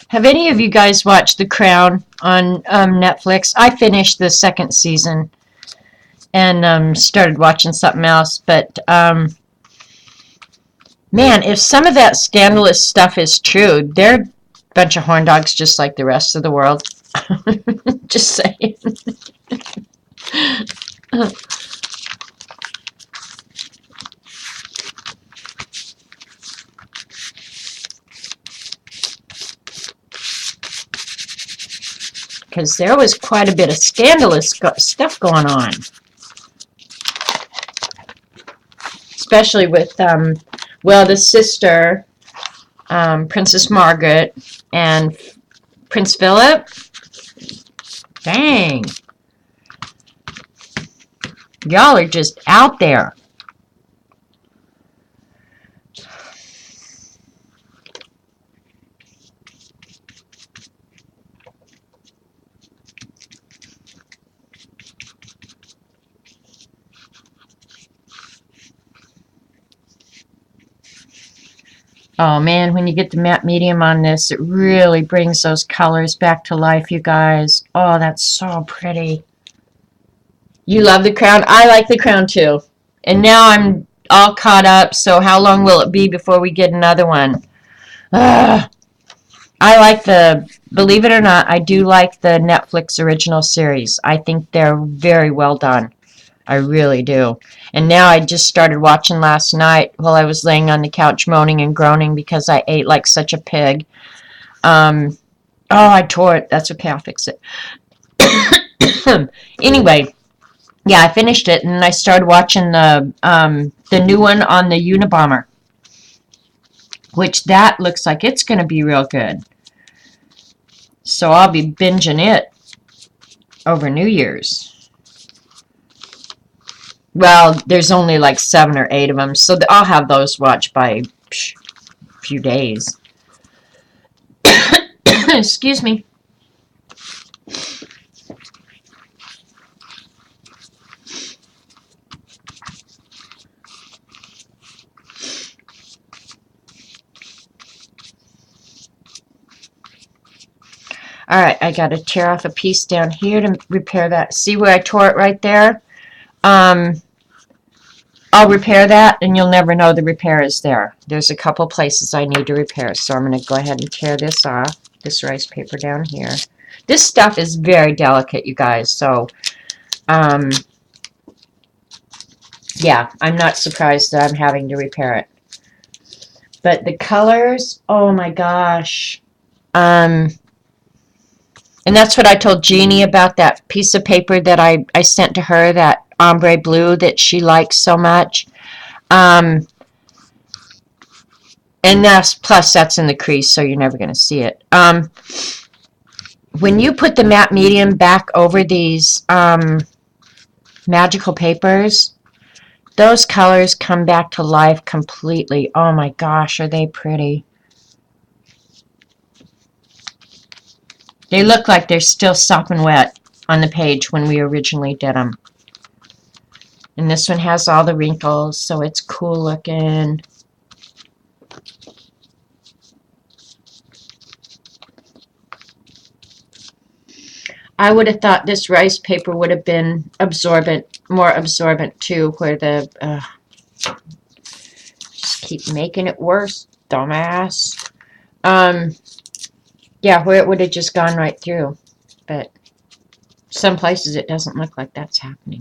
Have any of you guys watched The Crown on Netflix? I finished the second season and started watching something else, but man, if some of that scandalous stuff is true, they're a bunch of horn dogs just like the rest of the world. Just saying. Because there was quite a bit of scandalous stuff going on. Especially with, well, the sister, Princess Margaret, and Prince Philip. Dang. Y'all are just out there. Oh man, when you get the matte medium on this, it really brings those colors back to life, you guys. Oh, that's so pretty. You love The Crown? I like The Crown too. And now I'm all caught up, so how long will it be before we get another one? I like believe it or not, I do like the Netflix original series. I think they're very well done. I really do. And now I just started watching last night while I was laying on the couch moaning and groaning because I ate like such a pig. Oh, I tore it. That's okay. I'll fix it. Anyway, yeah, I finished it, and I started watching the new one on the Unabomber, which that looks like it's going to be real good. So I'll be binging it over New Year's. Well, there's only like 7 or 8 of them, so I'll have those watched by a few days. Excuse me. Alright, I got to tear off a piece down here to repair that. See where I tore it right there? I'll repair that, and you'll never know the repair is there. There's a couple places I need to repair, so I'm going to go ahead and tear this off, this rice paper down here. This stuff is very delicate, you guys, so, yeah, I'm not surprised that I'm having to repair it. But the colors, oh my gosh. And that's what I told Jeannie about that piece of paper that I sent to her, that ombre blue that she likes so much. And that's in the crease, so you're never going to see it. When you put the matte medium back over these magical papers, those colors come back to life completely. Oh my gosh, are they pretty. They look like they're still sopping wet on the page when we originally did them. And this one has all the wrinkles, so it's cool looking. I would have thought this rice paper would have been absorbent, more absorbent too, where the, just keep making it worse, dumbass. Yeah, where it would have just gone right through. But some places it doesn't look like that's happening.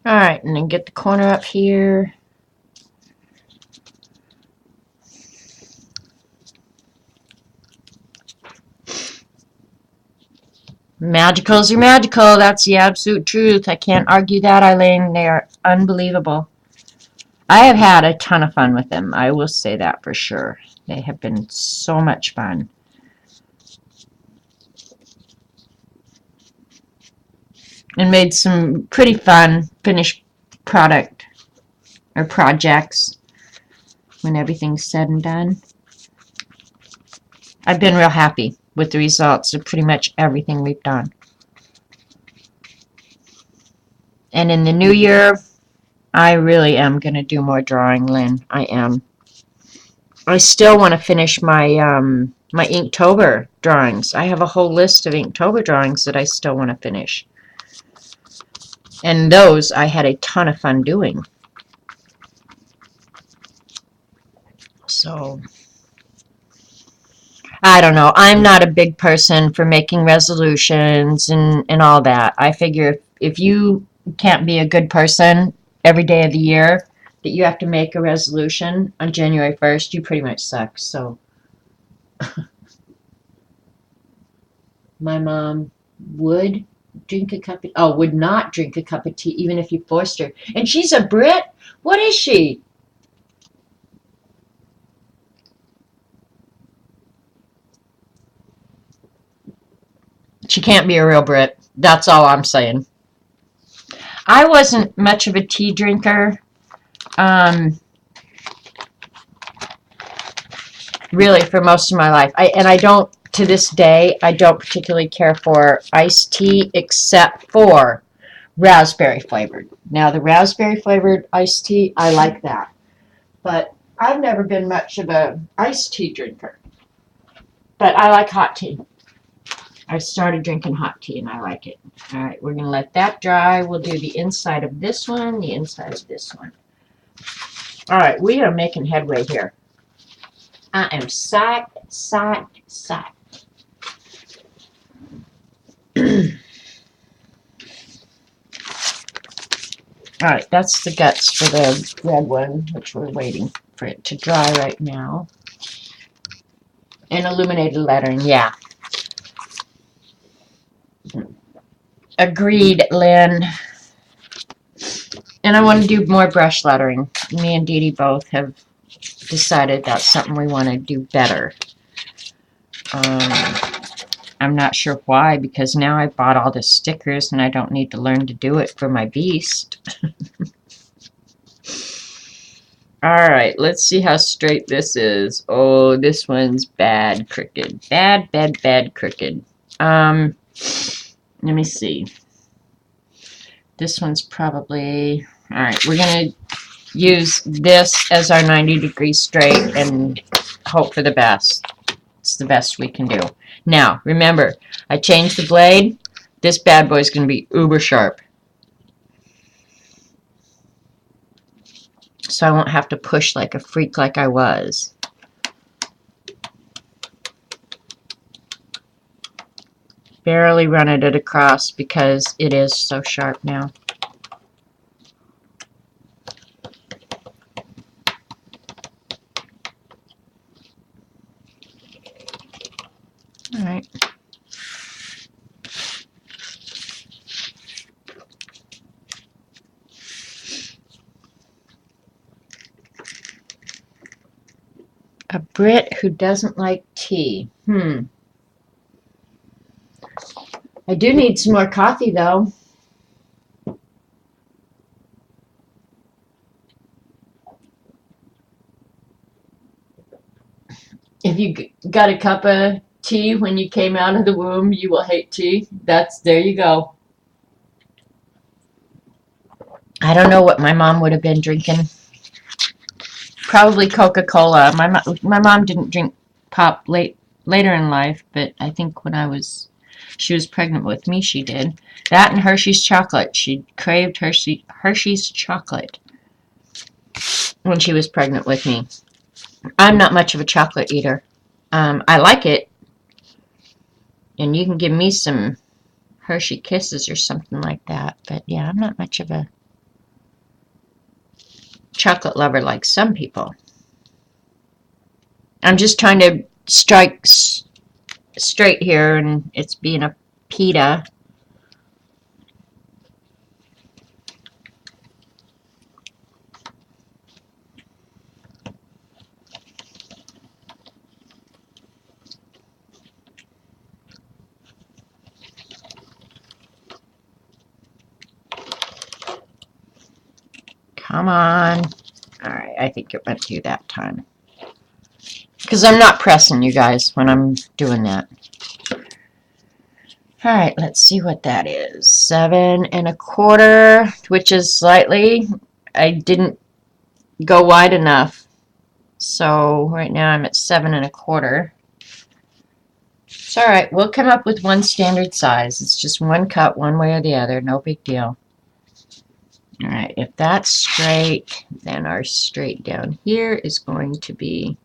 Alright, and then get the corner up here. Magicals are magical. That's the absolute truth. I can't argue that, Eileen. They are unbelievable. I have had a ton of fun with them. I will say that for sure. They have been so much fun. And made some pretty fun finished product or projects when everything's said and done. I've been real happy with the results of pretty much everything we've done. And in the new year, I really am going to do more drawing, Lynn. I am. I still want to finish my my Inktober drawings. I have a whole list of Inktober drawings that I still want to finish. And those I had a ton of fun doing. So, I don't know. I'm not a big person for making resolutions and all that. I figure if you can't be a good person every day of the year, that you have to make a resolution on January 1st, you pretty much suck. So, my mom would would not drink a cup of tea even if you forced her. And she's a Brit? What is she? She can't be a real Brit. That's all I'm saying. I wasn't much of a tea drinker. Really, for most of my life. I don't, to this day, I don't particularly care for iced tea except for raspberry flavored. Now, the raspberry flavored iced tea, I like that. But I've never been much of a iced tea drinker. But I like hot tea. I started drinking hot tea and I like it. Alright, we're going to let that dry. We'll do the inside of this one, the inside of this one. Alright, we are making headway here. I am psyched. Alright, that's the guts for the red one, which we're waiting for it to dry right now. And illuminated lettering, yeah. Agreed, Lynn. And I want to do more brush lettering. Me and Dee Dee both have decided that's something we want to do better. I'm not sure why, because now I bought all the stickers and I don't need to learn to do it for my beast. Alright, let's see how straight this is. Oh, this one's bad crooked. Bad, bad, bad crooked. Let me see. This one's probably... Alright, we're going to use this as our 90-degree straight and hope for the best. It's the best we can do. Now, remember, I changed the blade. This bad boy is going to be uber sharp. So I won't have to push like a freak like I was. Barely running it across because it is so sharp now. Alright. A Brit who doesn't like tea. I do need some more coffee, though. If you got a cup of tea when you came out of the womb, you will hate tea. There you go. I don't know what my mom would have been drinking. Probably Coca-Cola. My mom didn't drink pop later in life, but I think when she was pregnant with me, she did. That and Hershey's chocolate. She craved Hershey's chocolate when she was pregnant with me. I'm not much of a chocolate eater. I like it. And you can give me some Hershey Kisses or something like that. But yeah, I'm not much of a chocolate lover like some people. I'm just trying to strike straight here, and it's being a pita. Come on. Alright, I think it went through that time. Because I'm not pressing, you guys, when I'm doing that. Alright, let's see what that is. 7 1/4, which is slightly... I didn't go wide enough. So right now I'm at 7 1/4. It's alright, we'll come up with one standard size. It's just one cut one way or the other, no big deal. Alright, if that's straight, then our straight down here is going to be...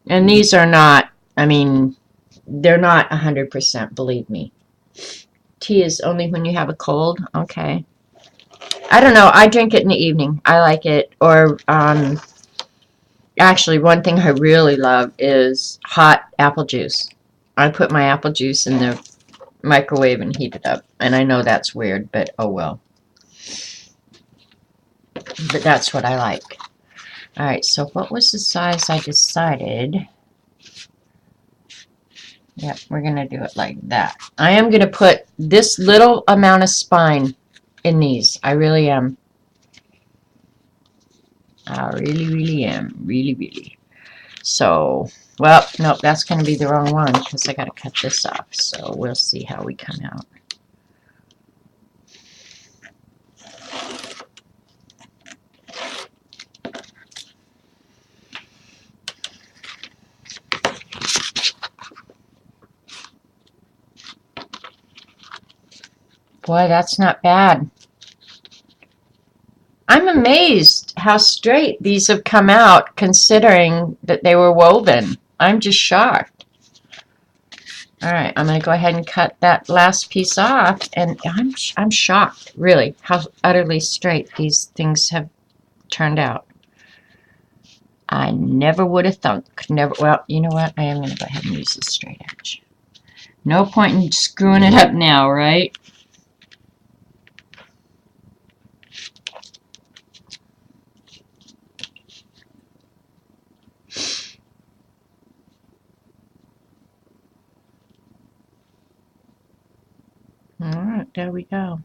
And these are not, I mean, they're not 100%, believe me. Tea is only when you have a cold? Okay. I don't know, I drink it in the evening. I like it. Or, actually, one thing I really love is hot apple juice. I put my apple juice in the microwave and heat it up. And I know that's weird, but oh well. But that's what I like. Alright, so what was the size I decided? Yep, we're going to do it like that. I am going to put this little amount of spine in these. I really am. I really, really am. Really, really. So, well, nope, that's going to be the wrong one because I got to cut this off. So we'll see how we come out. Boy, that's not bad. I'm amazed how straight these have come out considering that they were woven. I'm just shocked. All right, I'm going to go ahead and cut that last piece off, and I'm shocked, really, how utterly straight these things have turned out. I never would have thunk. Never. Well, you know what? I am going to go ahead and use this straight edge. No point in screwing it up now, right? All right, there we go.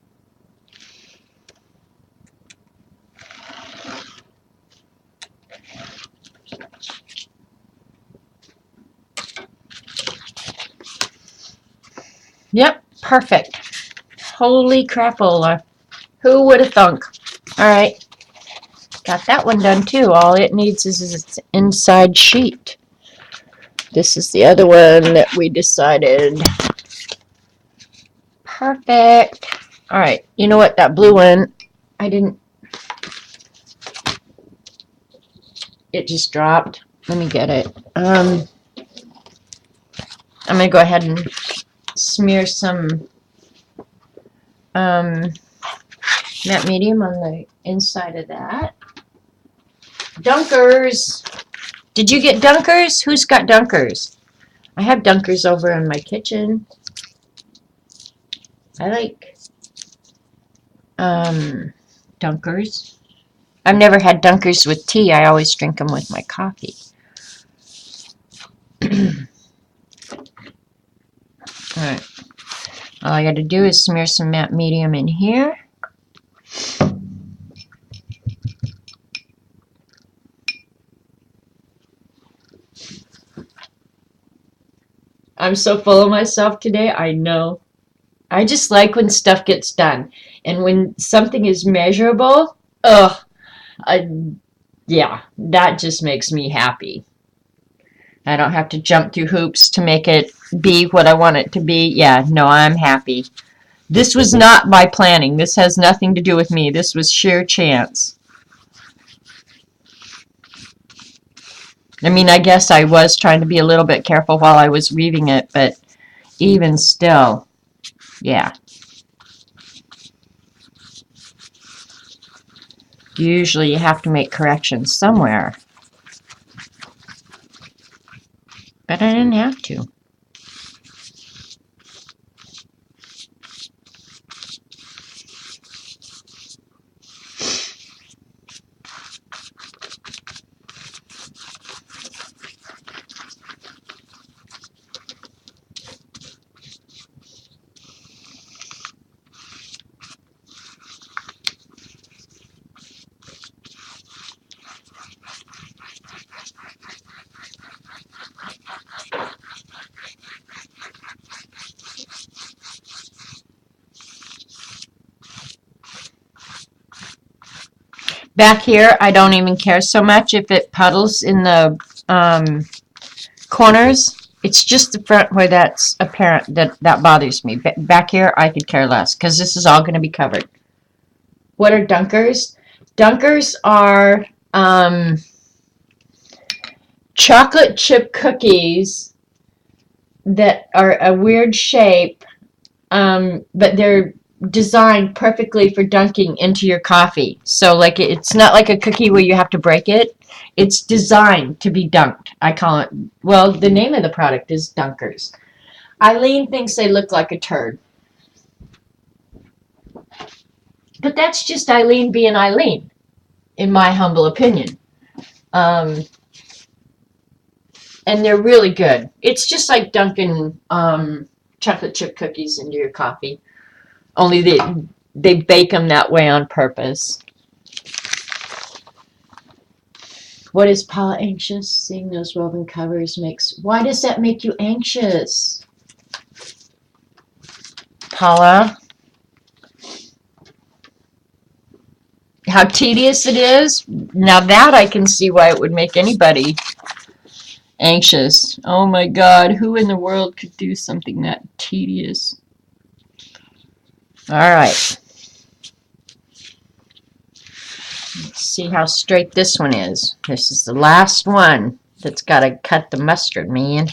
Yep, perfect. Holy crapola. Who would have thunk? All right, got that one done too. All it needs is its inside sheet. This is the other one that we decided. Perfect. All right, you know what? That blue one, I didn't. It just dropped. Let me get it. I'm going to go ahead and smear some matte medium on the inside of that. Dunkers. Did you get Dunkers? Who's got Dunkers? I have Dunkers over in my kitchen. I like Dunkers. I've never had Dunkers with tea. I always drink them with my coffee. Alright. All I got to do is smear some matte medium in here. I'm so full of myself today, I know. I just like when stuff gets done. And when something is measurable, yeah, that just makes me happy. I don't have to jump through hoops to make it be what I want it to be. Yeah, no, I'm happy. This was not my planning. This has nothing to do with me. This was sheer chance. I mean, I guess I was trying to be a little bit careful while I was weaving it, but even still, yeah. Usually you have to make corrections somewhere. But I didn't have to. Back here, I don't even care so much if it puddles in the corners. It's just the front where that's apparent that bothers me. Back here, I could care less because this is all going to be covered. What are Dunkers? Dunkers are chocolate chip cookies that are a weird shape, but they're designed perfectly for dunking into your coffee. So like it's not like a cookie where you have to break it. It's designed to be dunked. I call it, well, the name of the product is Dunkers. Eileen thinks they look like a turd. But that's just Eileen being Eileen, in my humble opinion. And they're really good. It's just like dunking chocolate chip cookies into your coffee. Only they bake them that way on purpose. What is Paula anxious? Seeing those woven covers makes... Why does that make you anxious? Paula? How tedious it is? Now that I can see why it would make anybody anxious. Oh my God, who in the world could do something that tedious? All right. Let's see how straight this one is. This is the last one that's got to cut the mustard, man.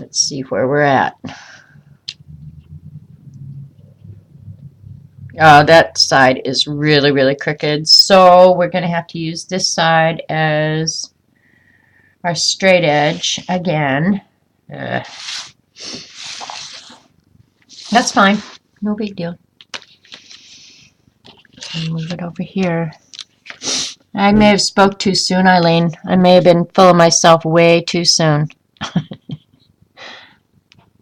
Let's see where we're at. That side is really, really crooked. So we're going to have to use this side as our straight edge again. That's fine. No big deal. Move it over here. I may have spoke too soon, Eileen. I may have been full of myself way too soon.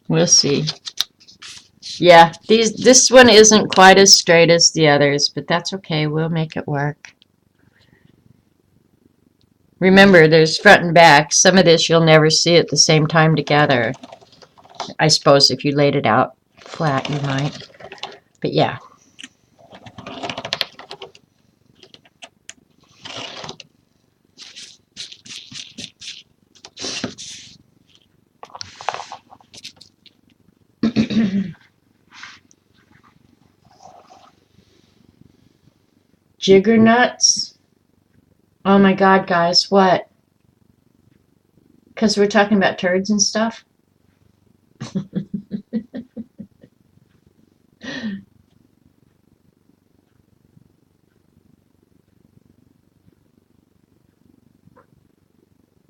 We'll see. Yeah, this one isn't quite as straight as the others, but that's okay. We'll make it work. Remember, there's front and back. Some of this you'll never see at the same time together. I suppose if you laid it out flat, you might. But yeah. Jigger nuts? Oh my God, guys, what? Because we're talking about turds and stuff?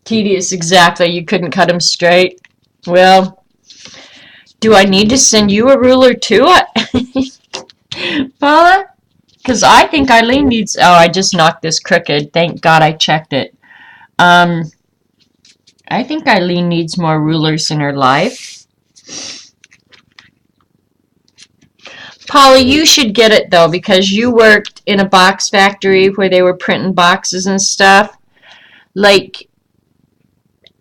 Tedious, exactly. You couldn't cut them straight. Well, do I need to send you a ruler too, Paula? Because I think Eileen needs... Oh, I just knocked this crooked. Thank God I checked it. I think Eileen needs more rulers in her life. Paula, you should get it, though, because you worked in a box factory where they were printing boxes and stuff. Like,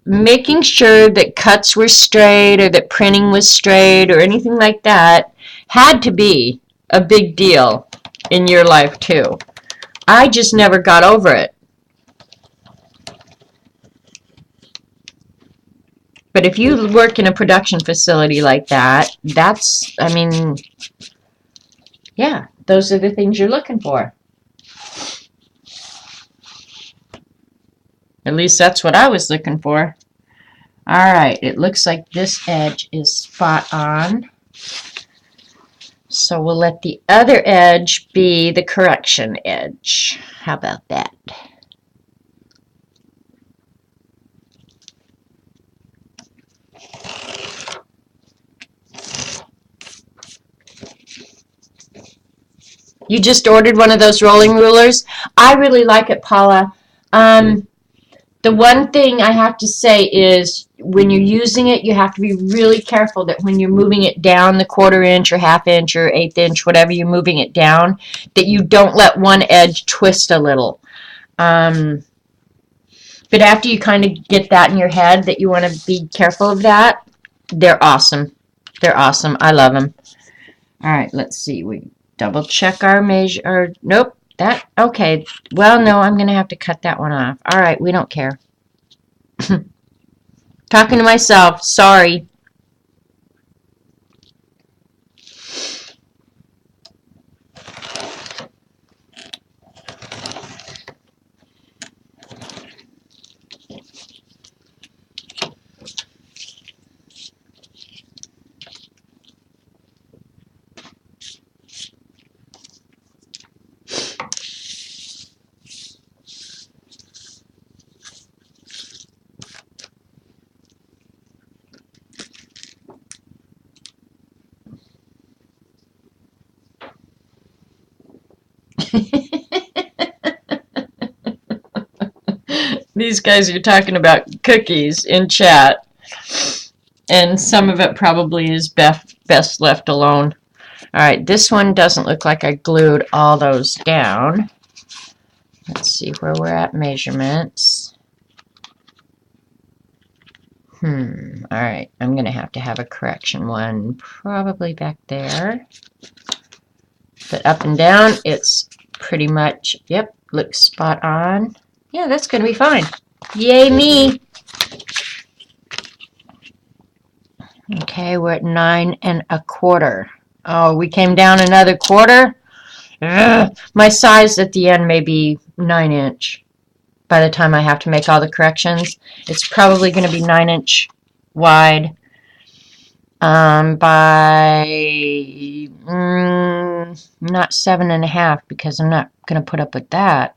making sure that cuts were straight or that printing was straight or anything like that had to be a big deal in your life too. I just never got over it. But if you work in a production facility like that, that's, I mean, yeah, those are the things you're looking for. At least that's what I was looking for. Alright, it looks like this edge is spot on. So we'll let the other edge be the correction edge. How about that? You just ordered one of those rolling rulers? I really like it, Paula. The one thing I have to say is when you're using it, you have to be really careful that when you're moving it down the 1/4 inch or 1/2 inch or 1/8 inch, whatever you're moving it down, that you don't let one edge twist a little. But after you kind of get that in your head that you want to be careful of that, they're awesome. They're awesome. I love them. All right, let's see. We double check our measure. Or, nope. That, okay. Well, no, I'm going to have to cut that one off. All right, we don't care. Talking to myself. Sorry. These guys are talking about cookies in chat, and some of it probably is best left alone. Alright, this one doesn't look like I glued all those down. Let's see where we're at measurements. Alright, I'm going to have a correction one probably back there. But up and down, it's pretty much, yep, looks spot on. Yeah, that's going to be fine. Yay me! Okay, we're at 9 1/4. Oh, we came down another 1/4? Ugh. My size at the end may be 9 inch. By the time I have to make all the corrections, it's probably going to be 9 inch wide by not 7.5 because I'm not going to put up with that.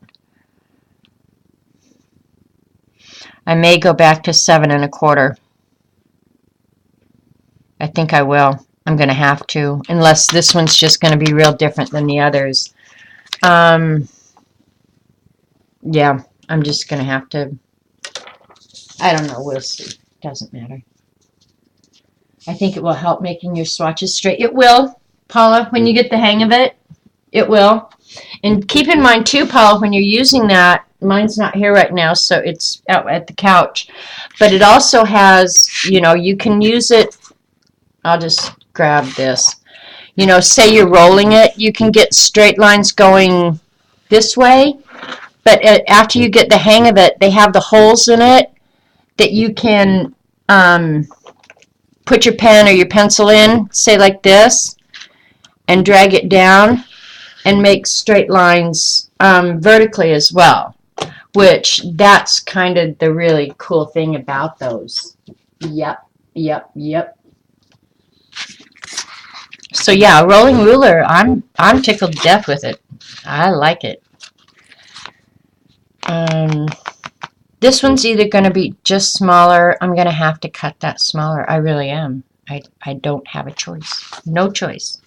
I may go back to 7.25. I think I will. I'm going to have to, unless this one's just going to be real different than the others. Yeah, I'm just going to have to, I don't know, we'll see. Doesn't matter. I think it will help making your swatches straight. It will, Paula, when you get the hang of it, it will. And keep in mind too, Paula, when you're using that, mine's not here right now, so it's out at the couch, but it also has, you know, you can use it. I'll just grab this. You know, say you're rolling it, you can get straight lines going this way, but after you get the hang of it, they have the holes in it that you can put your pen or your pencil in, say like this, and drag it down and make straight lines vertically as well, which that's kind of the really cool thing about those. Yep. So yeah, rolling ruler, I'm tickled to death with it. I like it. This one's either going to be just smaller. I'm going to have to cut that smaller. I really am. I don't have a choice. No choice.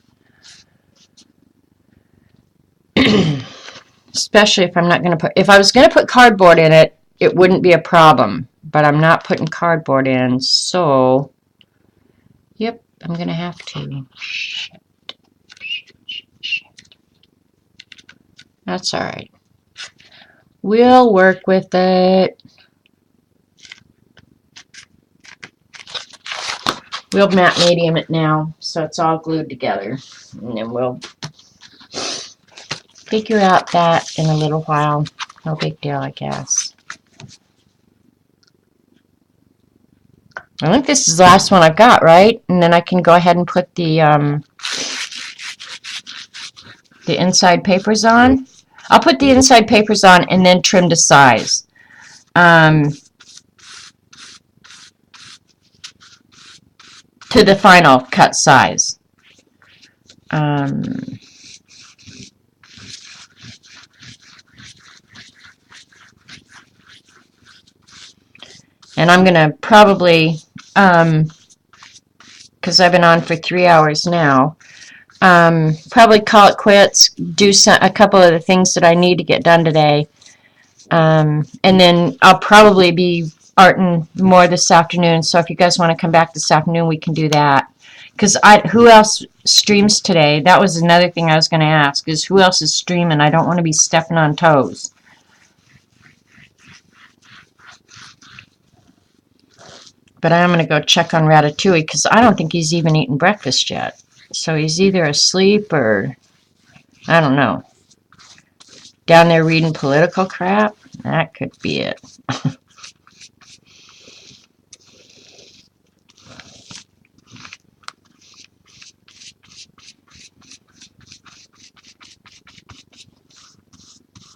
Especially if I'm not going to put, if I was going to put cardboard in it, it wouldn't be a problem. But I'm not putting cardboard in, so yep, I'm going to have to. Shit. That's all right. We'll work with it. We'll matte medium it now, so it's all glued together. And then we'll figure out that in a little while. No big deal, I guess. I think this is the last one I've got, right? And then I can go ahead and put the inside papers on. I'll put the inside papers on and then trim to size. To the final cut size. And I'm going to probably, because I've been on for 3 hours now, probably call it quits, do a couple of the things that I need to get done today. And then I'll probably be arting more this afternoon, so if you guys want to come back this afternoon, we can do that. Because who else streams today? That was another thing I was going to ask, is who else is streaming? I don't want to be stepping on toes. But I'm going to go check on Ratatouille, because I don't think he's even eaten breakfast yet. So he's either asleep or, I don't know, down there reading political crap? That could be it.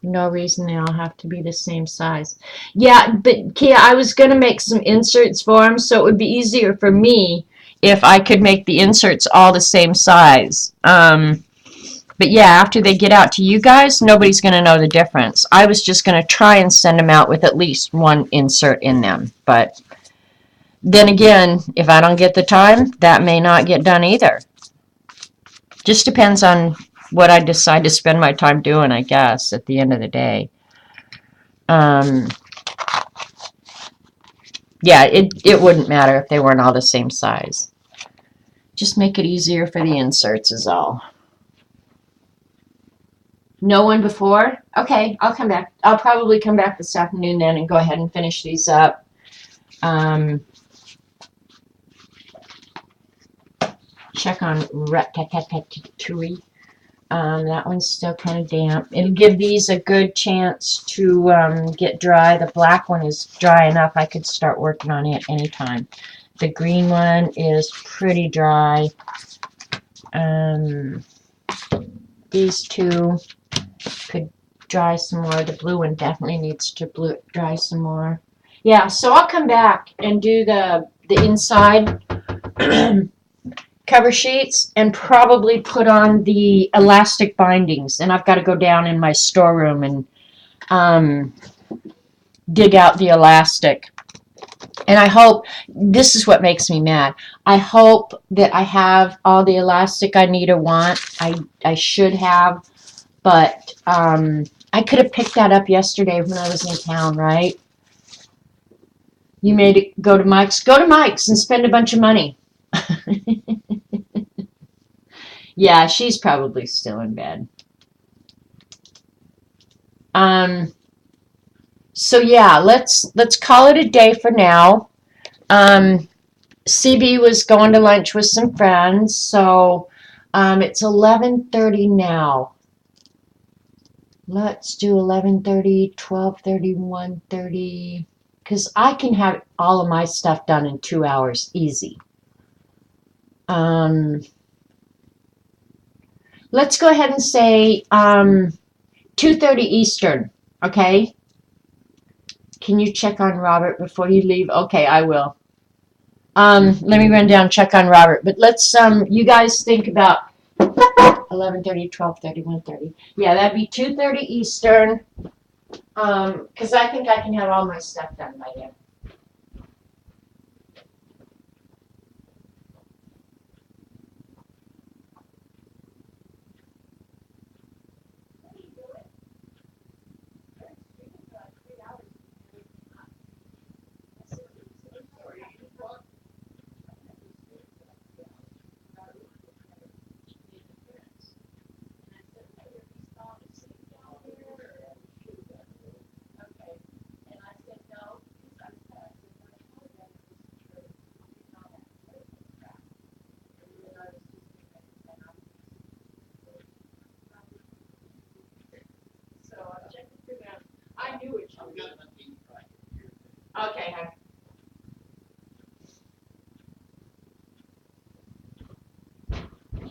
No reason they all have to be the same size. Yeah, but Kia, I was going to make some inserts for them, so it would be easier for me if I could make the inserts all the same size. But yeah, after they get out to you guys, nobody's going to know the difference. I was just going to try and send them out with at least one insert in them. But then again, if I don't get the time, that may not get done either. Just depends on what I decide to spend my time doing, I guess, at the end of the day. Yeah, it wouldn't matter if they weren't all the same size. Just make it easier for the inserts is all. No one before? Okay, I'll come back. I'll probably come back this afternoon then and go ahead and finish these up. Check on Ratatouille. That one's still kind of damp. It'll give these a good chance to get dry. The black one is dry enough I could start working on it anytime. The green one is pretty dry. These two could dry some more. The blue one definitely needs to dry some more. Yeah, so I'll come back and do the inside cover sheets and probably put on the elastic bindings. And I've got to go down in my storeroom and dig out the elastic. And I hope, this is what makes me mad, I hope that I have all the elastic I need or want. I should have, but I could have picked that up yesterday when I was in town, right? You made it go to Mike's. Go to Mike's and spend a bunch of money. Yeah, she's probably still in bed. So yeah, let's call it a day for now. CB was going to lunch with some friends, so it's 11:30 now. Let's do 11:30, 12:30, 1:30, because I can have all of my stuff done in 2 hours, easy. Let's go ahead and say 2:30 Eastern, okay? Can you check on Robert before you leave? Okay, I will. Let me run down, check on Robert. But let's, you guys think about 11:30, 12:30, 1:30. Yeah, that'd be 2:30 Eastern. Because I think I can have all my stuff done by then. I knew it. Okay.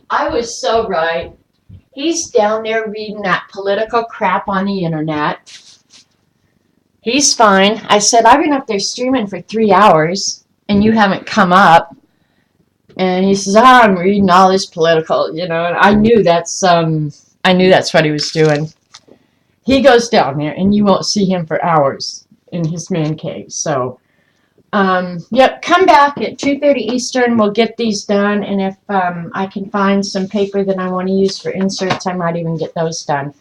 I was so right. He's down there reading that political crap on the internet. He's fine. I said, I've been up there streaming for 3 hours and you haven't come up. And he says, I'm reading all this political, and I knew that's what he was doing. He goes down there and you won't see him for hours in his man cave. So, yep, come back at 2:30 Eastern. We'll get these done. And if I can find some paper that I want to use for inserts, I might even get those done.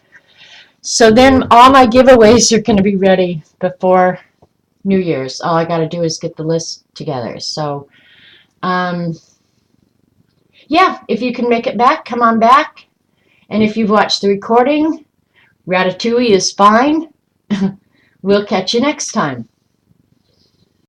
So then all my giveaways are going to be ready before New Year's. All I got to do is get the list together. So, yeah, if you can make it back, come on back. And if you've watched the recording, Ratatouille is fine. We'll catch you next time.